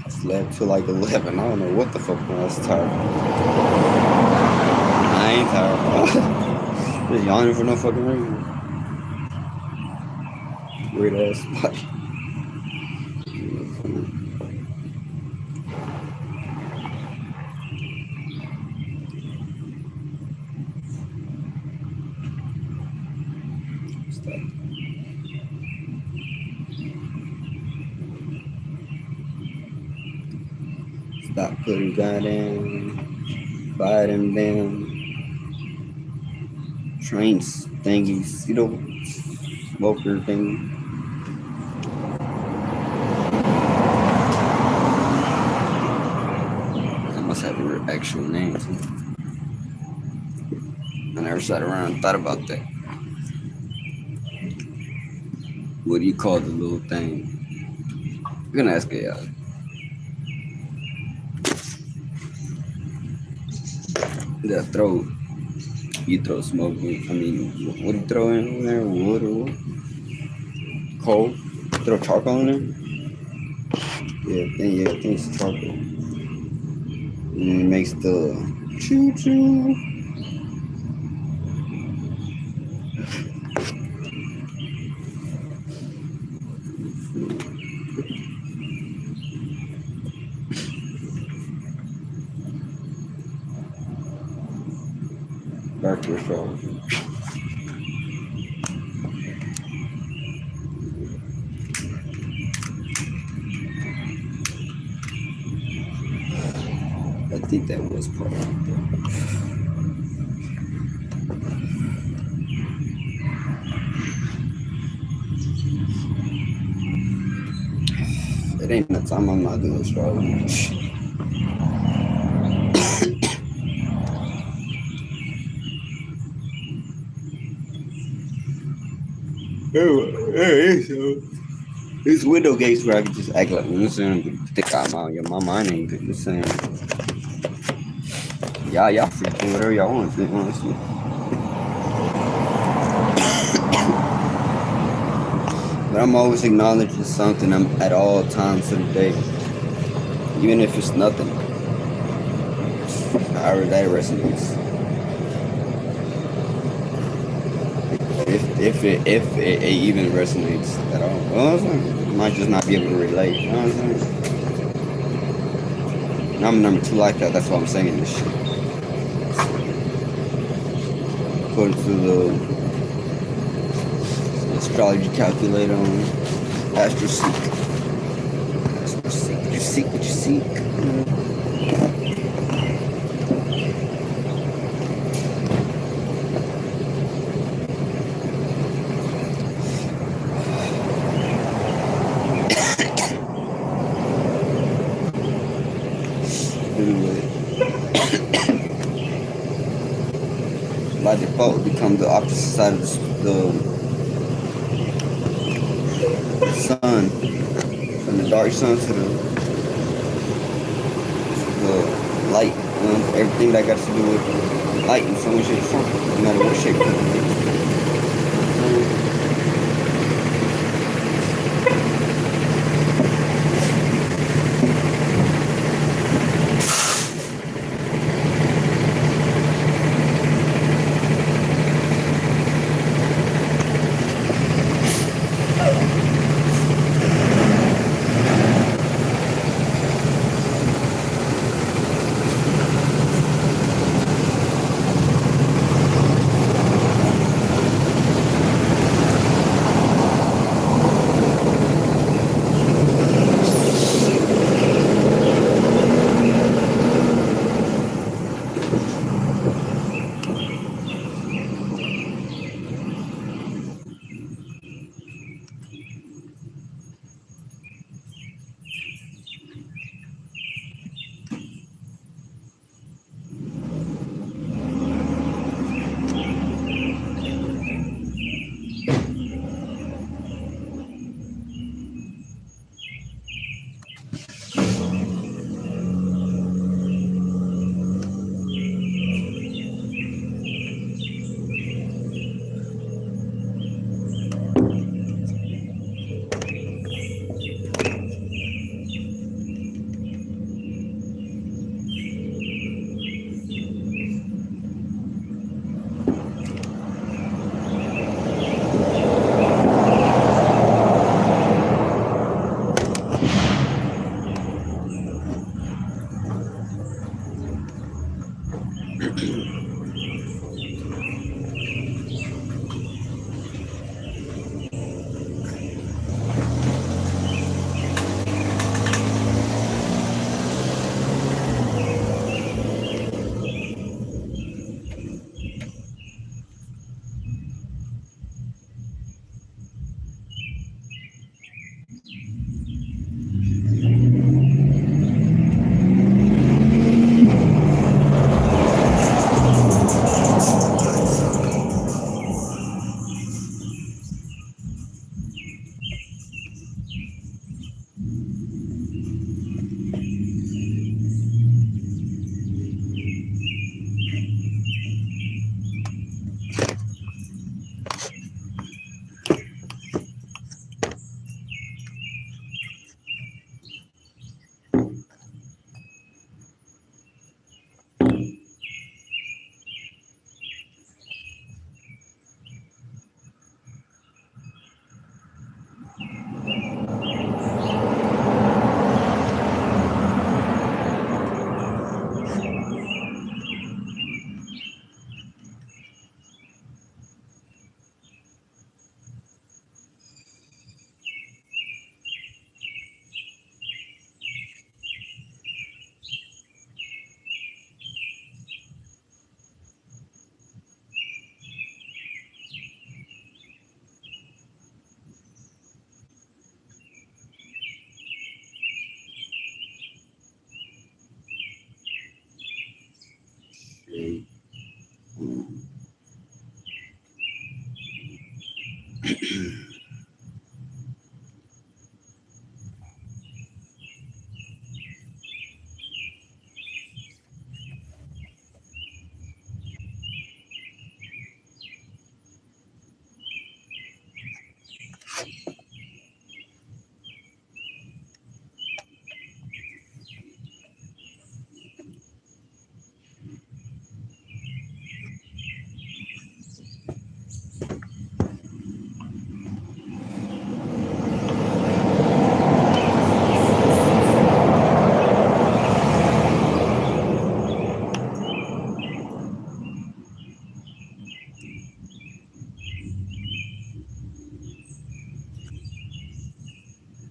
slept till like 11. I don't know what the fuck I was tired. I ain't tired, bro. Just yawning for no fucking reason. Weird ass body. Stop. Stop putting goddamn fighting them trains thingies, smoker thing. That must have an actual name too. I never sat around and thought about that. What do you call the little thing? I'm gonna ask AI. That you throw smoke in, what do you throw in there? Wood or what? Coal? Throw charcoal in there? I think it's charcoal. And it makes the choo choo. Back to the show. I think that was part of it. It ain't the time I'm not doing astrology. It's window gates where I can just act like, think I'm out. My mind ain't good. The same. Y'all free to do whatever y'all want to do, honestly. But I'm always acknowledging something at all times of the day, even if it's nothing. However that resonates. If it even resonates at all. Well, I might just not be able to relate. You know what I'm saying? And I'm number 2 like that. That's why I'm saying this shit. According to the astrology calculator on AstroSeek. You seek what you seek. By default, become the opposite side of the sun, from the dark sun to the light. Everything that got to do with light in some way, shape, or form, no matter what shape it is.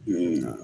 No.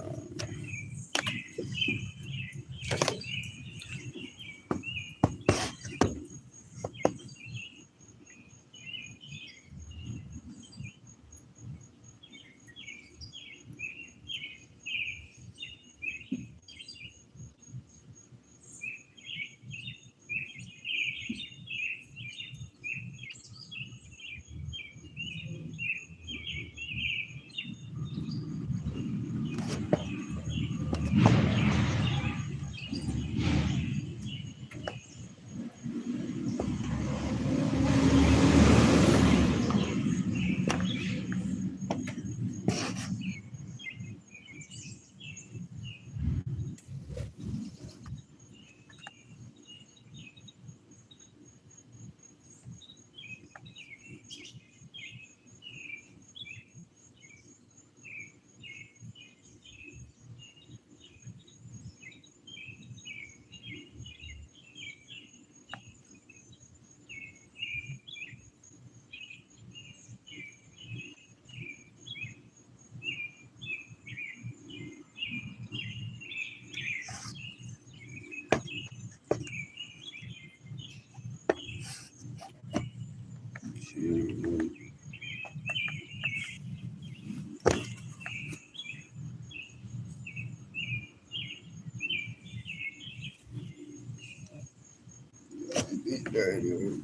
Dirty.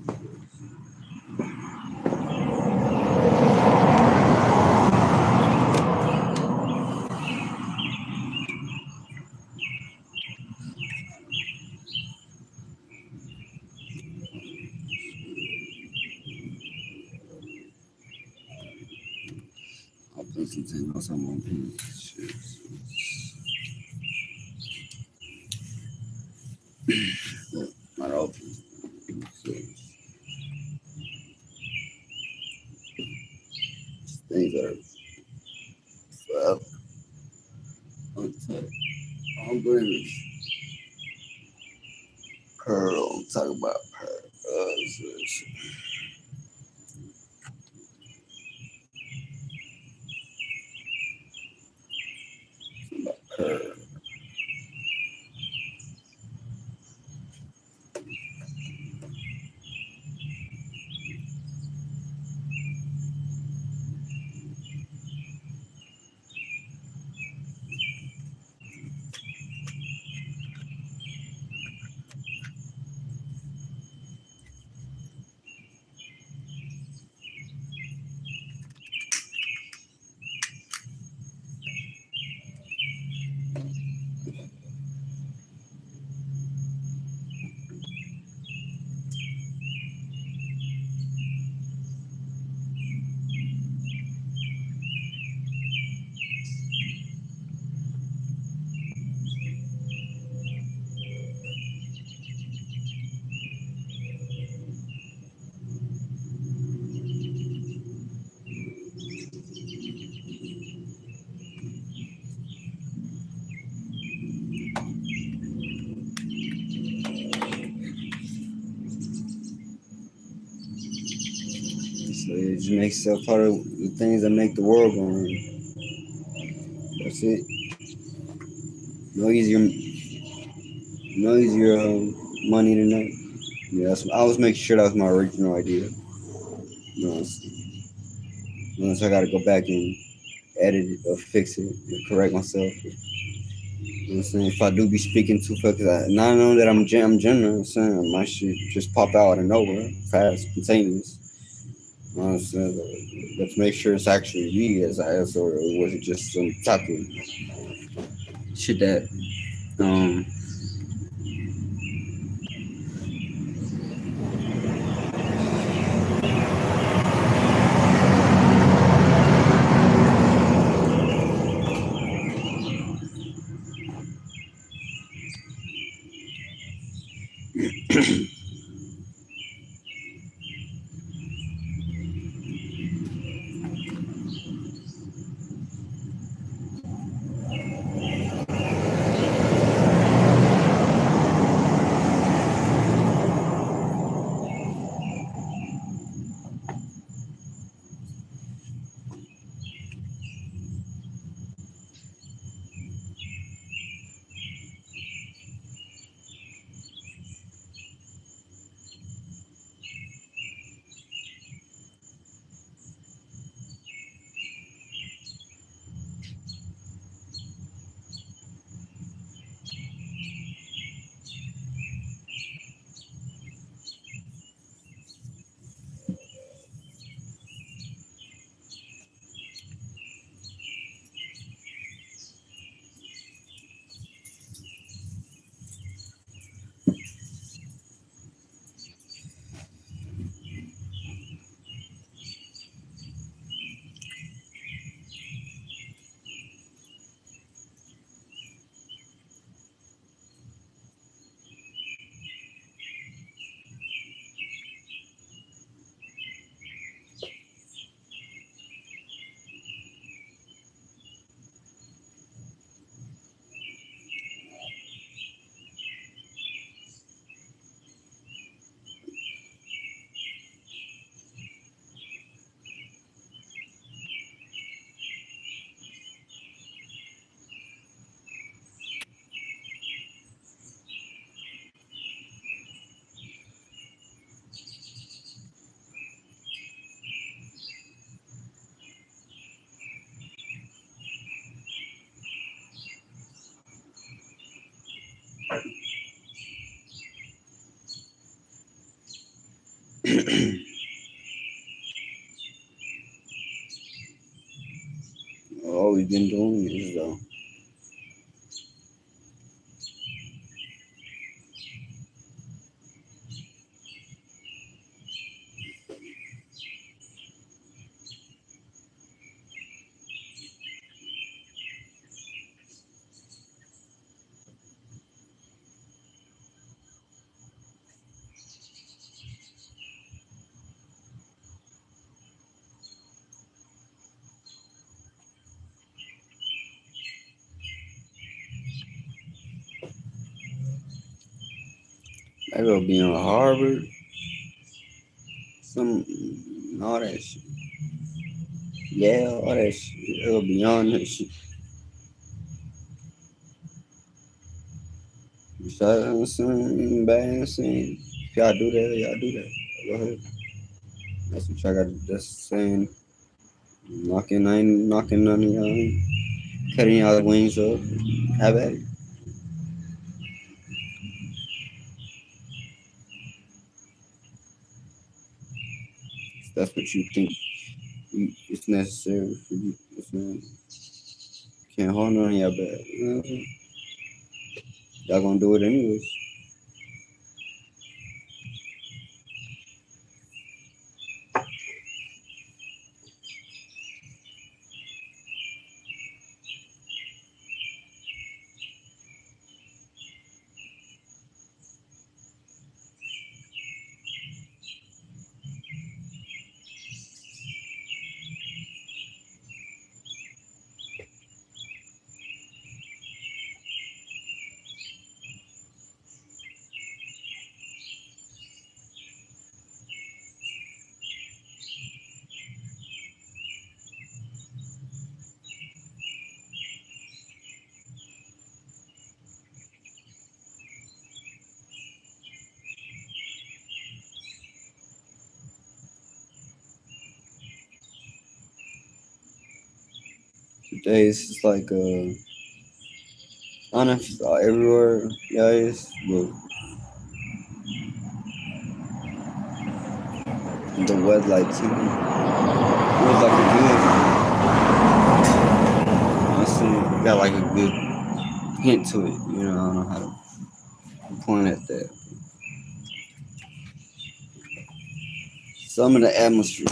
I'll put something else on my shit. Not open. So, things that are forever. I'm British. Pearl. I'm talking about pearl. Pearl. So you just make yourself part of the things that make the world go round. That's it. No easier, no easier money than that. Yeah, I was making sure that was my original idea. You know, unless I got to go back and edit it or fix it and correct myself. You know what I'm saying? If I do be speaking too fast, now I know that I'm general. I'm saying my shit just pop out of nowhere, fast, spontaneous. You know what I'm saying? Let's make sure it's actually me as I asked, or was it just some type of shit that um we've been doing is I go be on Harvard, some all that shit. Yeah, all that shit. It'll be on that shit. So, some bad saying, if y'all do that, y'all do that. Go ahead. That's what y'all got. That's saying. Knocking, I ain't knocking none of y'all. Cutting y'all wings up. Have at it. If that's what you think it's necessary for you. It's not, can't hold on y'all back. You know what I'm saying? Y'all gonna do it anyways. Today it's just like I don't know if it's everywhere, guys, but the web like too. It was like a good. I see got like a good hint to it. You know, I don't know how to point at that. Some of the atmosphere.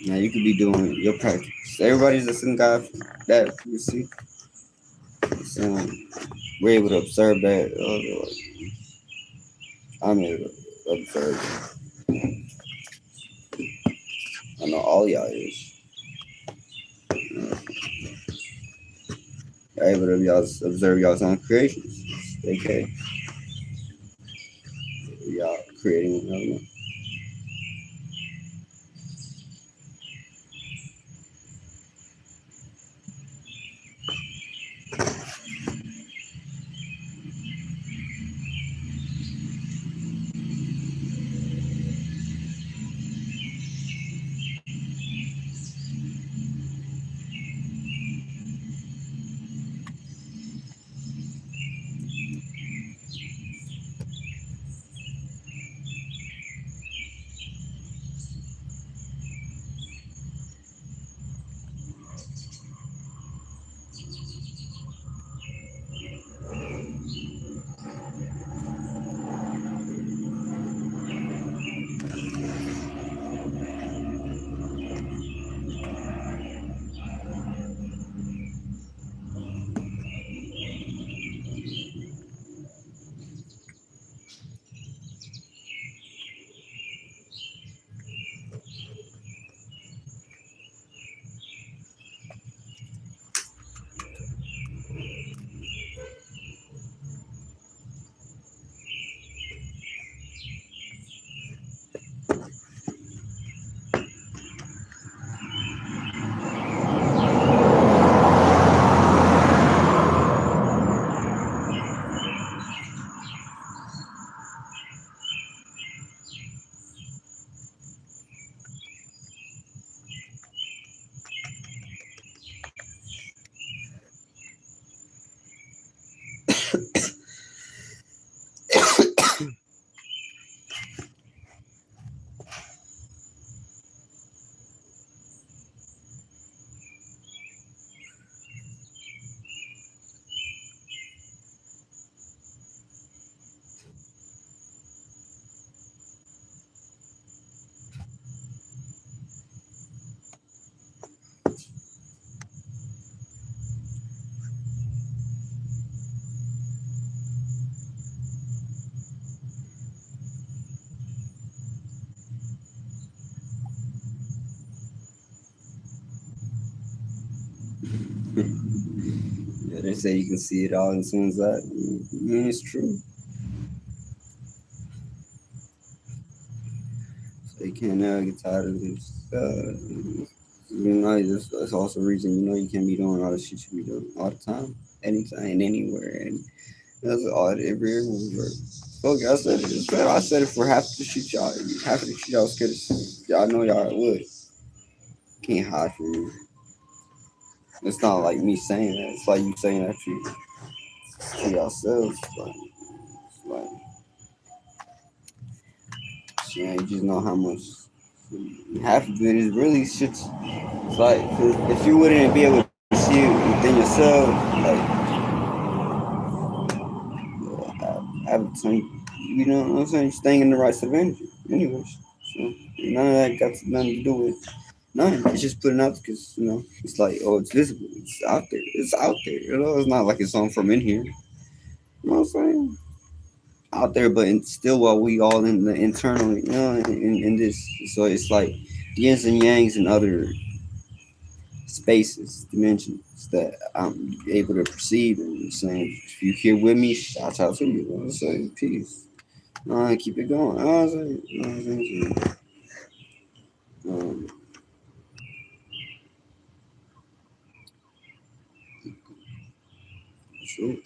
Now you could be doing your practice. Everybody's the same guy that you see. So we're able to observe that. I'm able to observe. I know all y'all is. Y'all able to y'all observe y'all's own creations. Okay, y'all creating another one. Yeah, they say you can see it all as soon as that. I mean, it's true. So you can't never get tired of this. That's also a reason you can't be doing all the shit you be doing all the time, anytime, anywhere, and that's all everywhere. Look, I said it for half the shit y'all, half of the shit y'all scared to say. Y'all know y'all would. Can't hide from you. It's not like me saying that. It's like you saying that to yourselves. Like, yeah, you just know how much. Half of it is really shit. It's like if you wouldn't be able to see it within yourself, like have some, you know what I'm saying, staying in the right state of energy. Anyways, so none of that got nothing to do with nothing. It's just putting out because it's like, oh, it's visible, it's out there, it's out there. It's not like it's on from in here. You know what I'm saying? Out there, but still, while we all in the internal, in this, so it's like yins and yangs and other spaces, dimensions that I'm able to perceive. And saying, if you here with me, shout out to you. You know what I'm saying? Peace. Keep it going. Um, sure.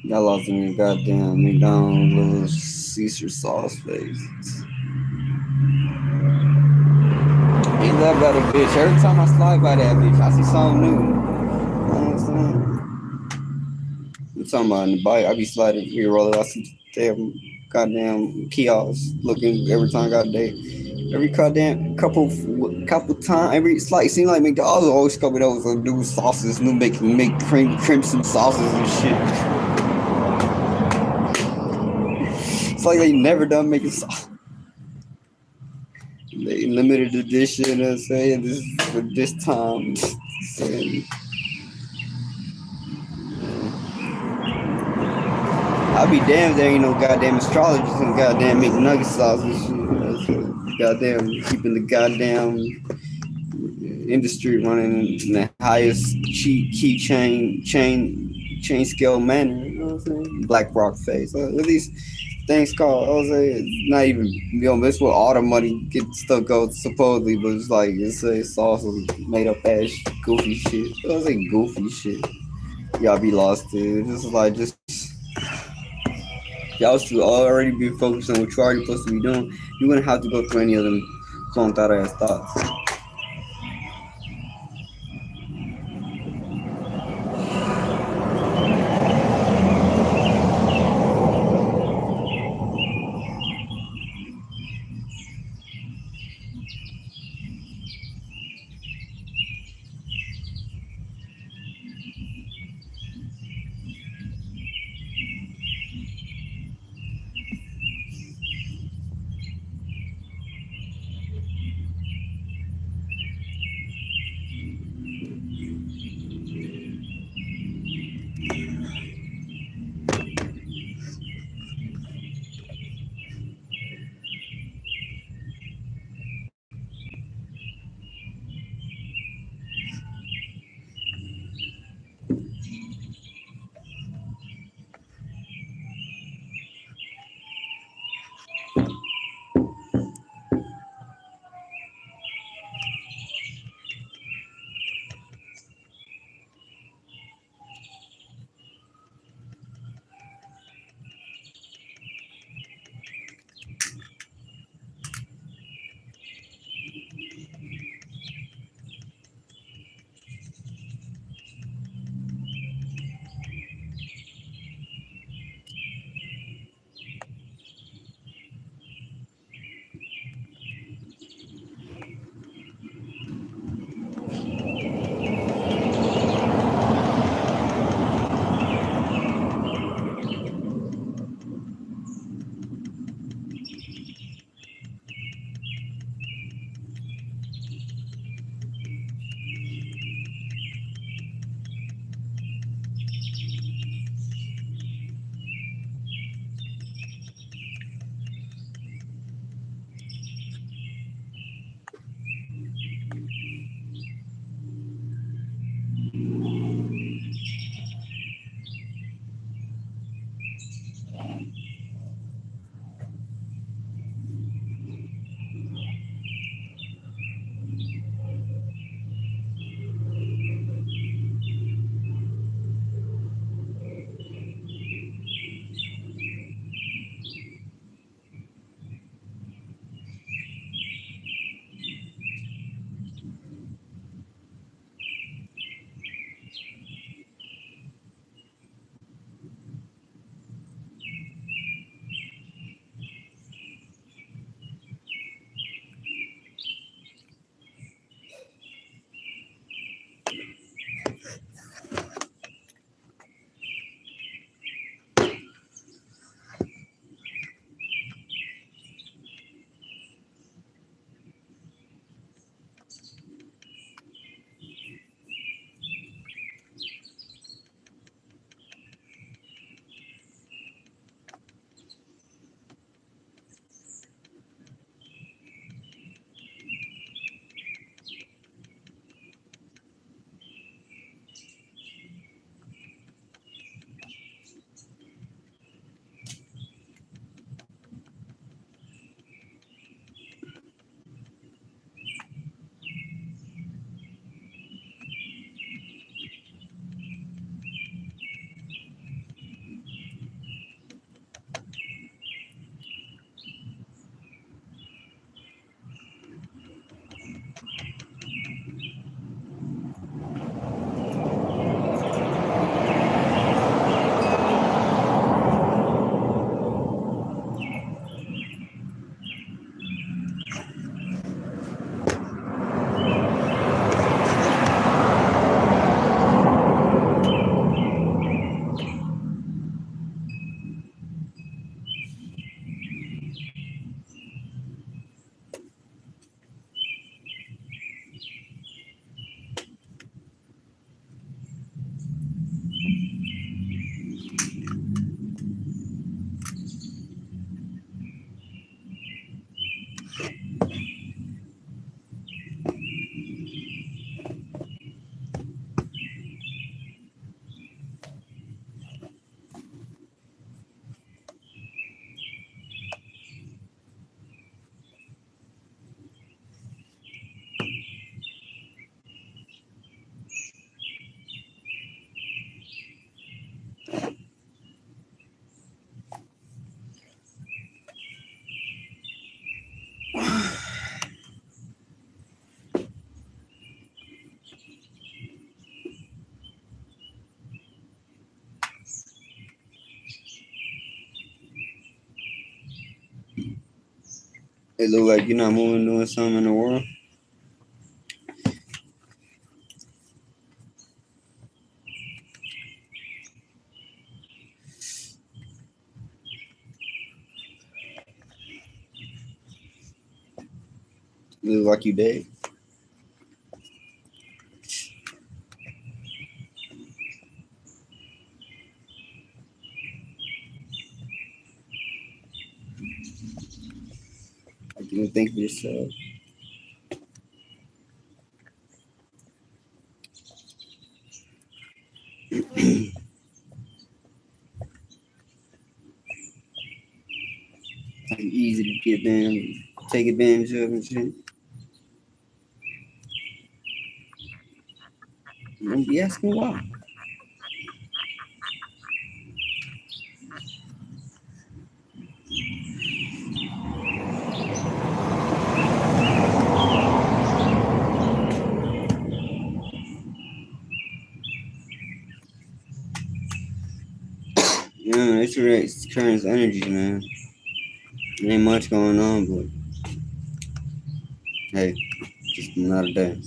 Y'all lost in your goddamn McDonald's little Caesar sauce face. Ain't that about a bitch? Every time I slide by that bitch, I see something new. You know what I'm saying? I'm talking about on the bike. I be sliding here, rolling. I see damn goddamn kiosks looking every time I got day. Every goddamn couple time, every it's like seem like McDonald's always coming over with new sauces, make crimson sauces and shit. It's like they never done making sauce. They limited edition, you know what I'm saying, this for this time. Saying, I'll be damned there ain't no goddamn astrologers and goddamn McNugget sauce and shit. So goddamn keeping the goddamn industry running in the highest chain scale manner. You know what I'm saying? Black rock face. What these things called? I was saying it's not even that's where all the money get stuff goes supposedly, but it's also made up ass goofy shit. I was like goofy shit. Y'all be lost to. This is like just y'all should already be focused on what you're already supposed to be doing. You wouldn't have to go through any of them clone thought ass thoughts. It look like you're not moving, doing something in the world. Look like you dead. Like you don't think for yourself. Like easy to get them, take advantage of and shit. Don't be asking why. Yeah, it's right. It's current energy, man. There ain't much going on, but hey, just another day.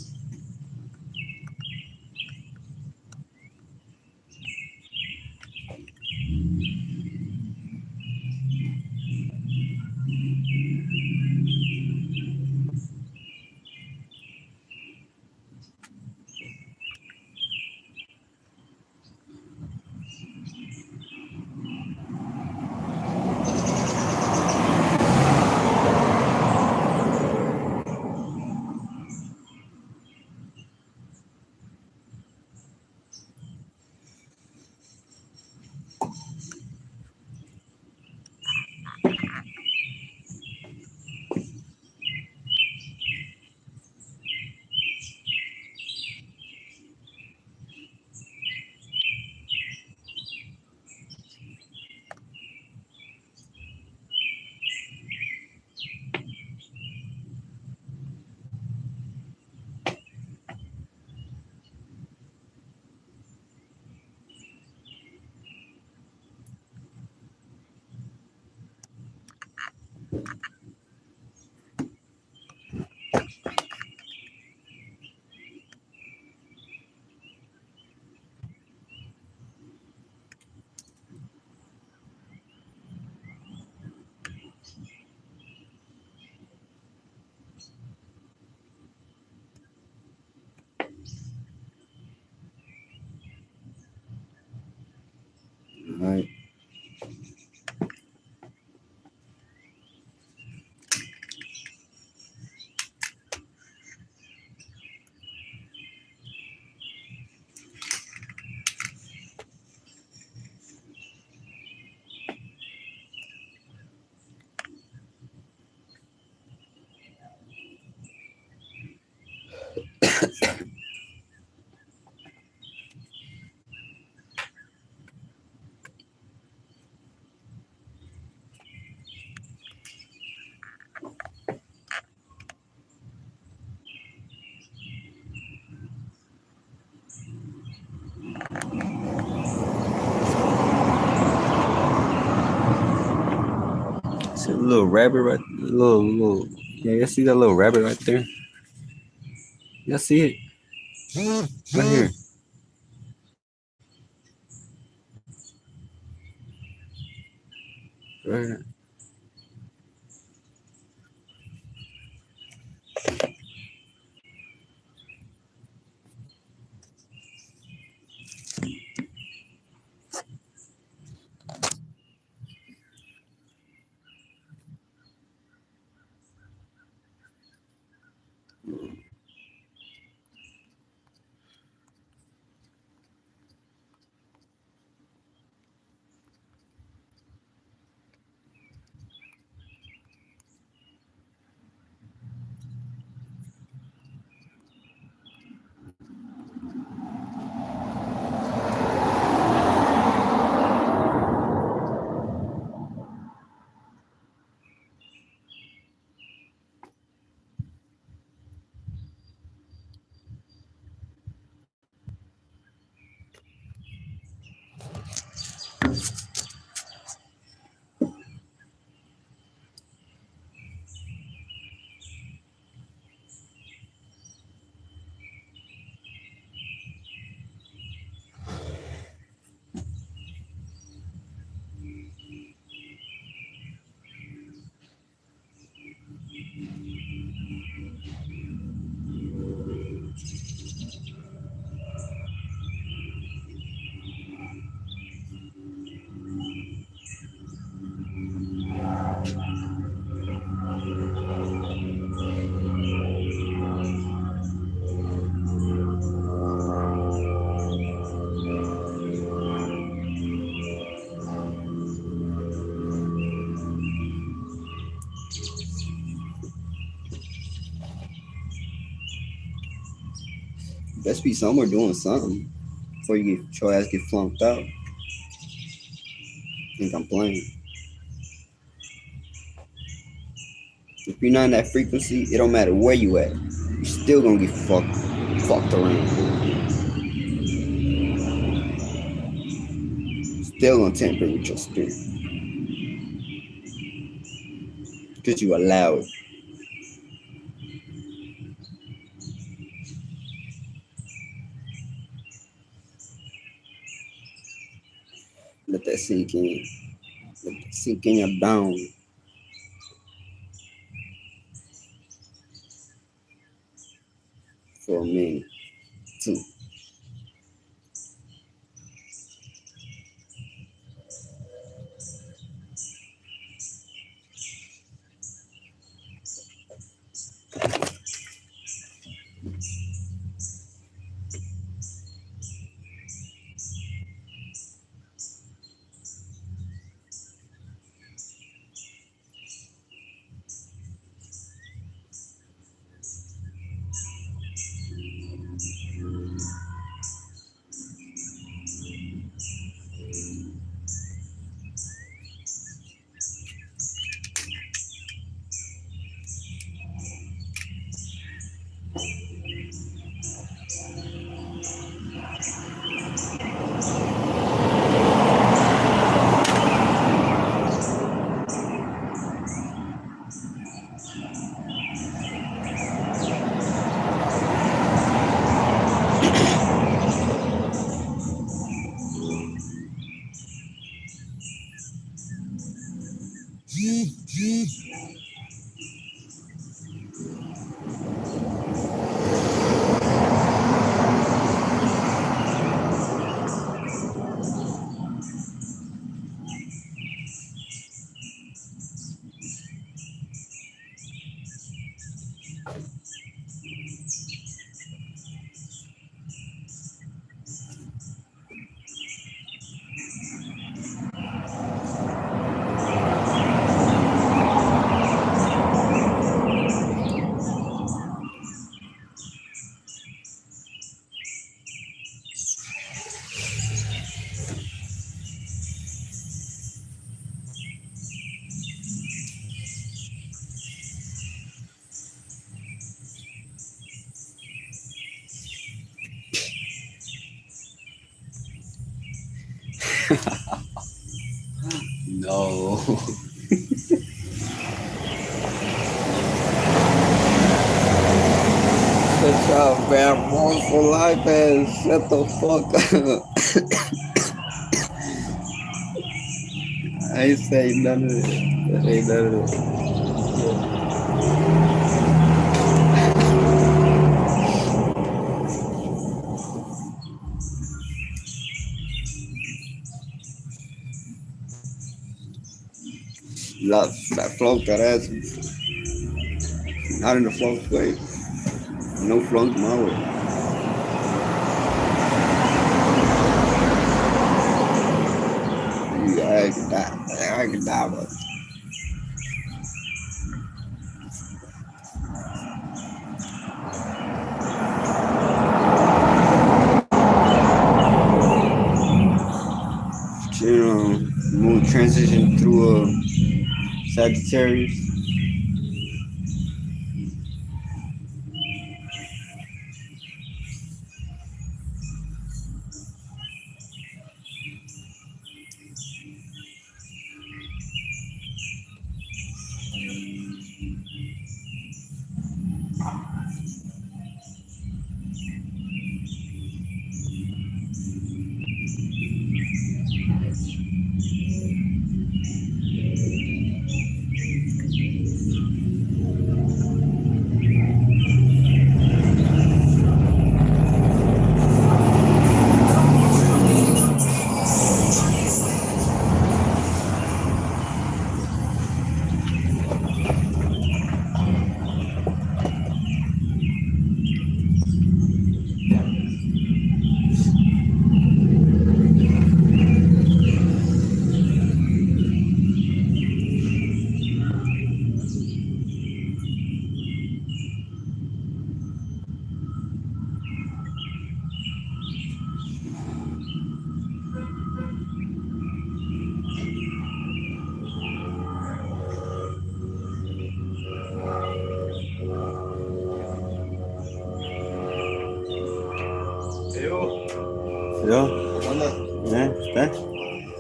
All right. See a little rabbit right, little. Yeah, you see that little rabbit right there? Y'all see it? Right here. Right here. Best be somewhere doing something before you get your ass get flunked out. Think I'm playing. If you're not in that frequency, it don't matter where you at. You still gonna get fucked around. Still gonna tamper with your spirit. Because you allow it. Let that sink in. Let that sink in your bone. For a minute. Two. No. Such a bad boy for life ass. Shut the fuck up. I ain't say none of it. That ain't none of it. That flunk that ass. Not in the flunk way. No flunk my way. Yeah, I can die, but you know, move transition through a Sagittarius.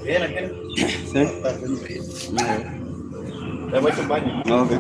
Bien, ¿quieres? Sí. No. Te voy a un baño. No, okay.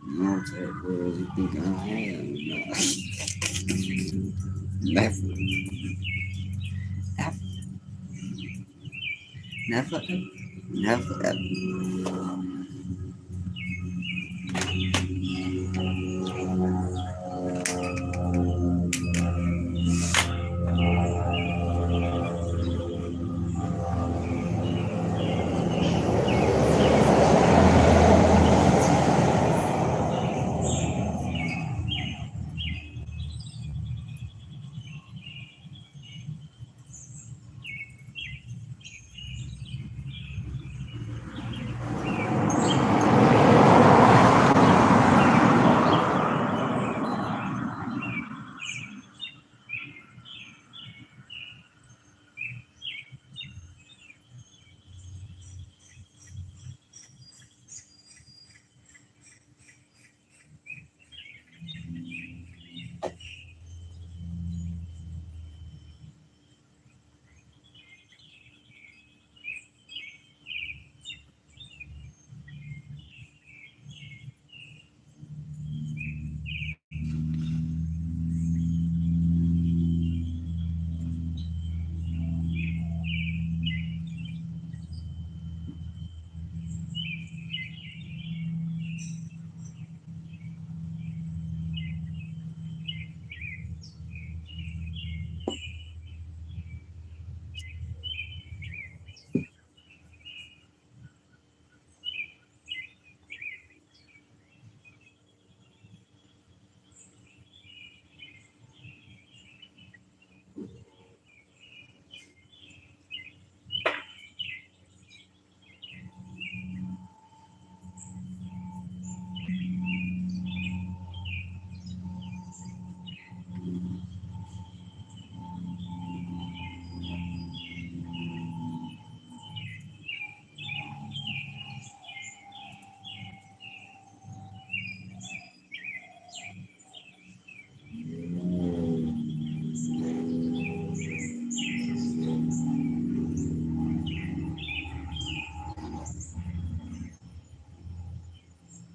No, that girl, you think I am? Never, never, never, ever.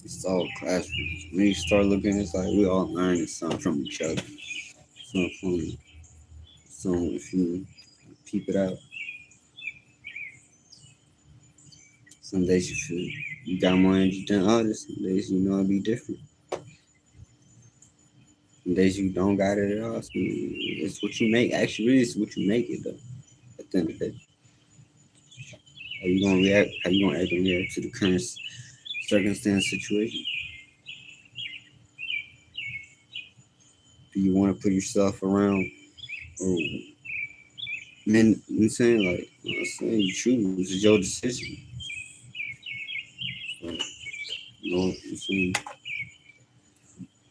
It's all classrooms. When you start looking, it's like we all learning something from each other. Something from so if you peep it out, some days you feel you got more energy than others. Some days you know it'll be different. Some days you don't got it at all. So it's what you make. Actually, it's what you make it though. At the end of the day, how you gonna react? How you gonna act and react to the current circumstance situation? Do you want to put yourself around or men? You saying like I'm saying you choose. It's your decision. So, you know, I'm saying.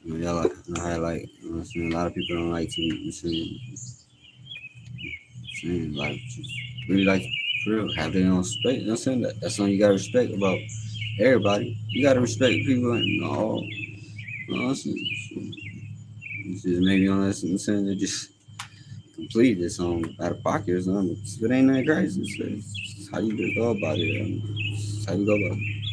You know, y'all like, I like, you know what I'm saying? A lot of people don't like to, you know, saying, like, just really like, for real, have their own respect. You know what I'm saying? That's something you gotta respect about everybody. You gotta respect people and all. You know what I'm saying? It's just maybe on that, you know what I'm saying? They just complete this on out of pocket or something. It ain't nothing crazy. It's how you go about it. It's how you go about it.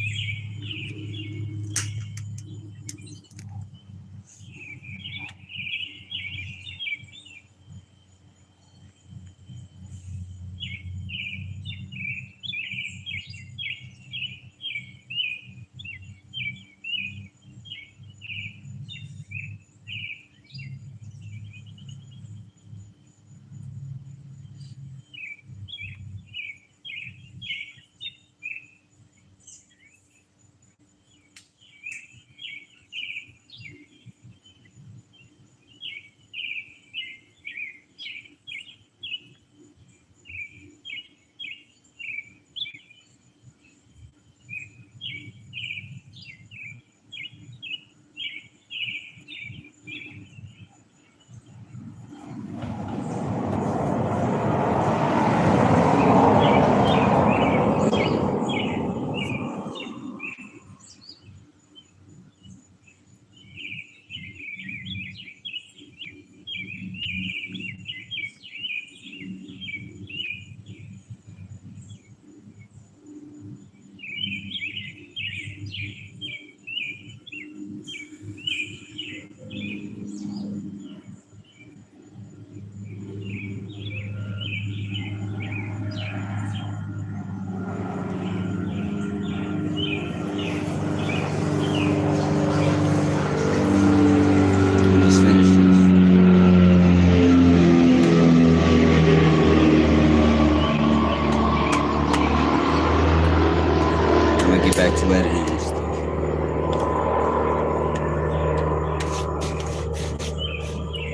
editing and stuff.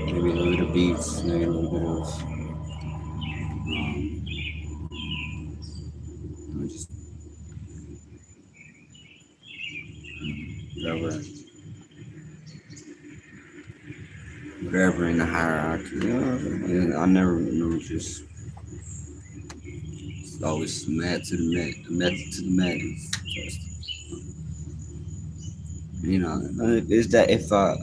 Maybe a little bit of beats, maybe a little bit of just whatever in the hierarchy. And I never remember just it's always mad to the method to the madness. You know, is that if that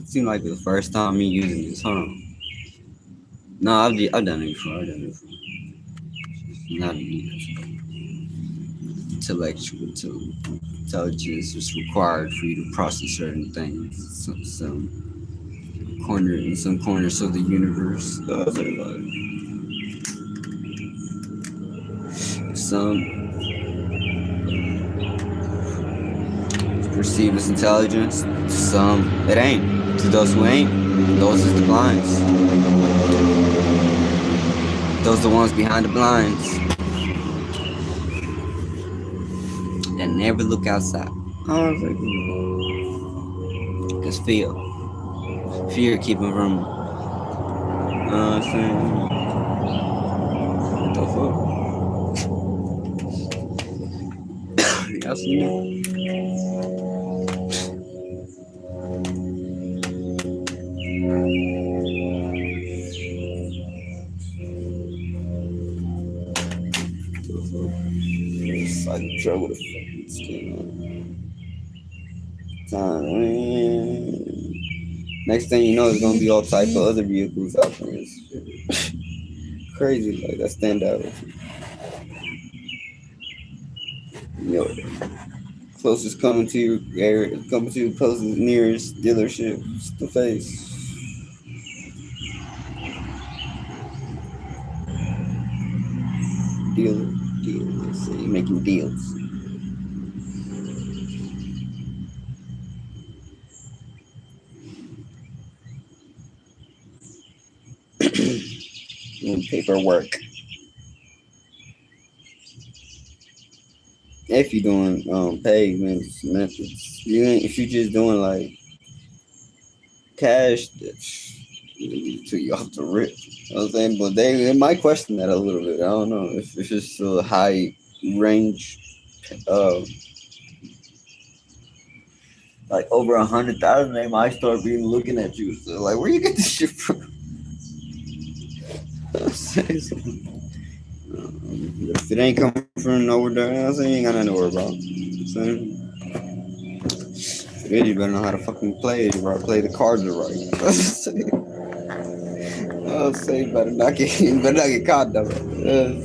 seemed like the first time me using this, huh? No, I've done it before. It's not intelligence is required for you to process certain things. Some corners of the universe. Some perceive as intelligence. Some it ain't. To those who ain't, those is the blinds. Those are the ones behind the blinds that never look outside. Cause fear keep them from. Saying, what the fuck? Y'all seen that? Like trouble the fucking skin on. Next thing you know, there's gonna be all type of other vehicles out there. It's crazy, like that stand out. You know, closest coming to your area, coming to your closest nearest dealership, it's the face. Dealer. So you're making deals. Paperwork. If you're doing payments methods, if you're just doing like cash, to you off the rip. You know what I'm saying? But they might question that a little bit. I don't know if it's a high range, like over 100,000, they might start being looking at you. So like, where you get this shit from? If it ain't coming from nowhere, you ain't got nothing to worry about. If it is, you better know how to fucking play it. You better play the cards right. I'll say, better not get caught though.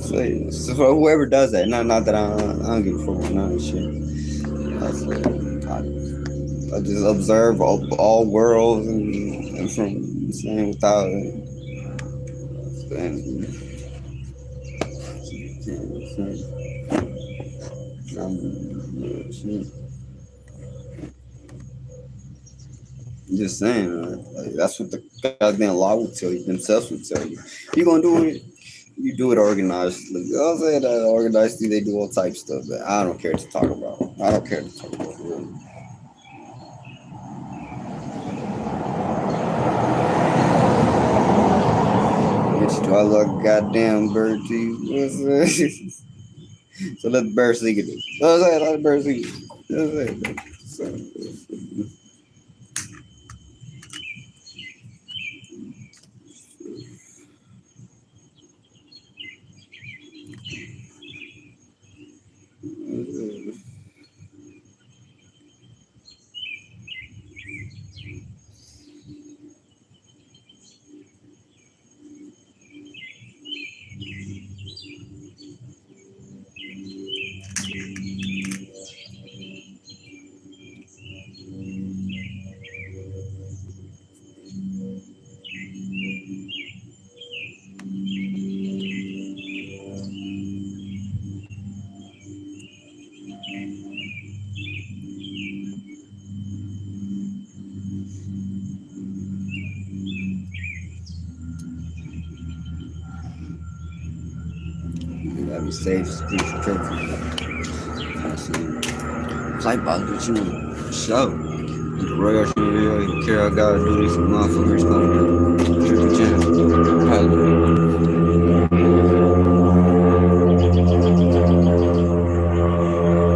So for whoever does that, not that I don't give a fuck with none of shit. I just observe all worlds and from saying without I'm just saying, like, that's what the goddamn law would tell you, themselves would tell you. You gonna do it, you do it organizedly. I was saying that organizedly, they do all types of stuff that I don't care to talk about. I don't care to talk about it, really. Bitch, do I look goddamn bird to you? So let the bird sing it. Let the bird sing it. You gotta be safe, speech, church. saying? Flight box with you. Show. The Royal video, you care I gotta do this, motherfuckers gonna do. Triple jam. Probably.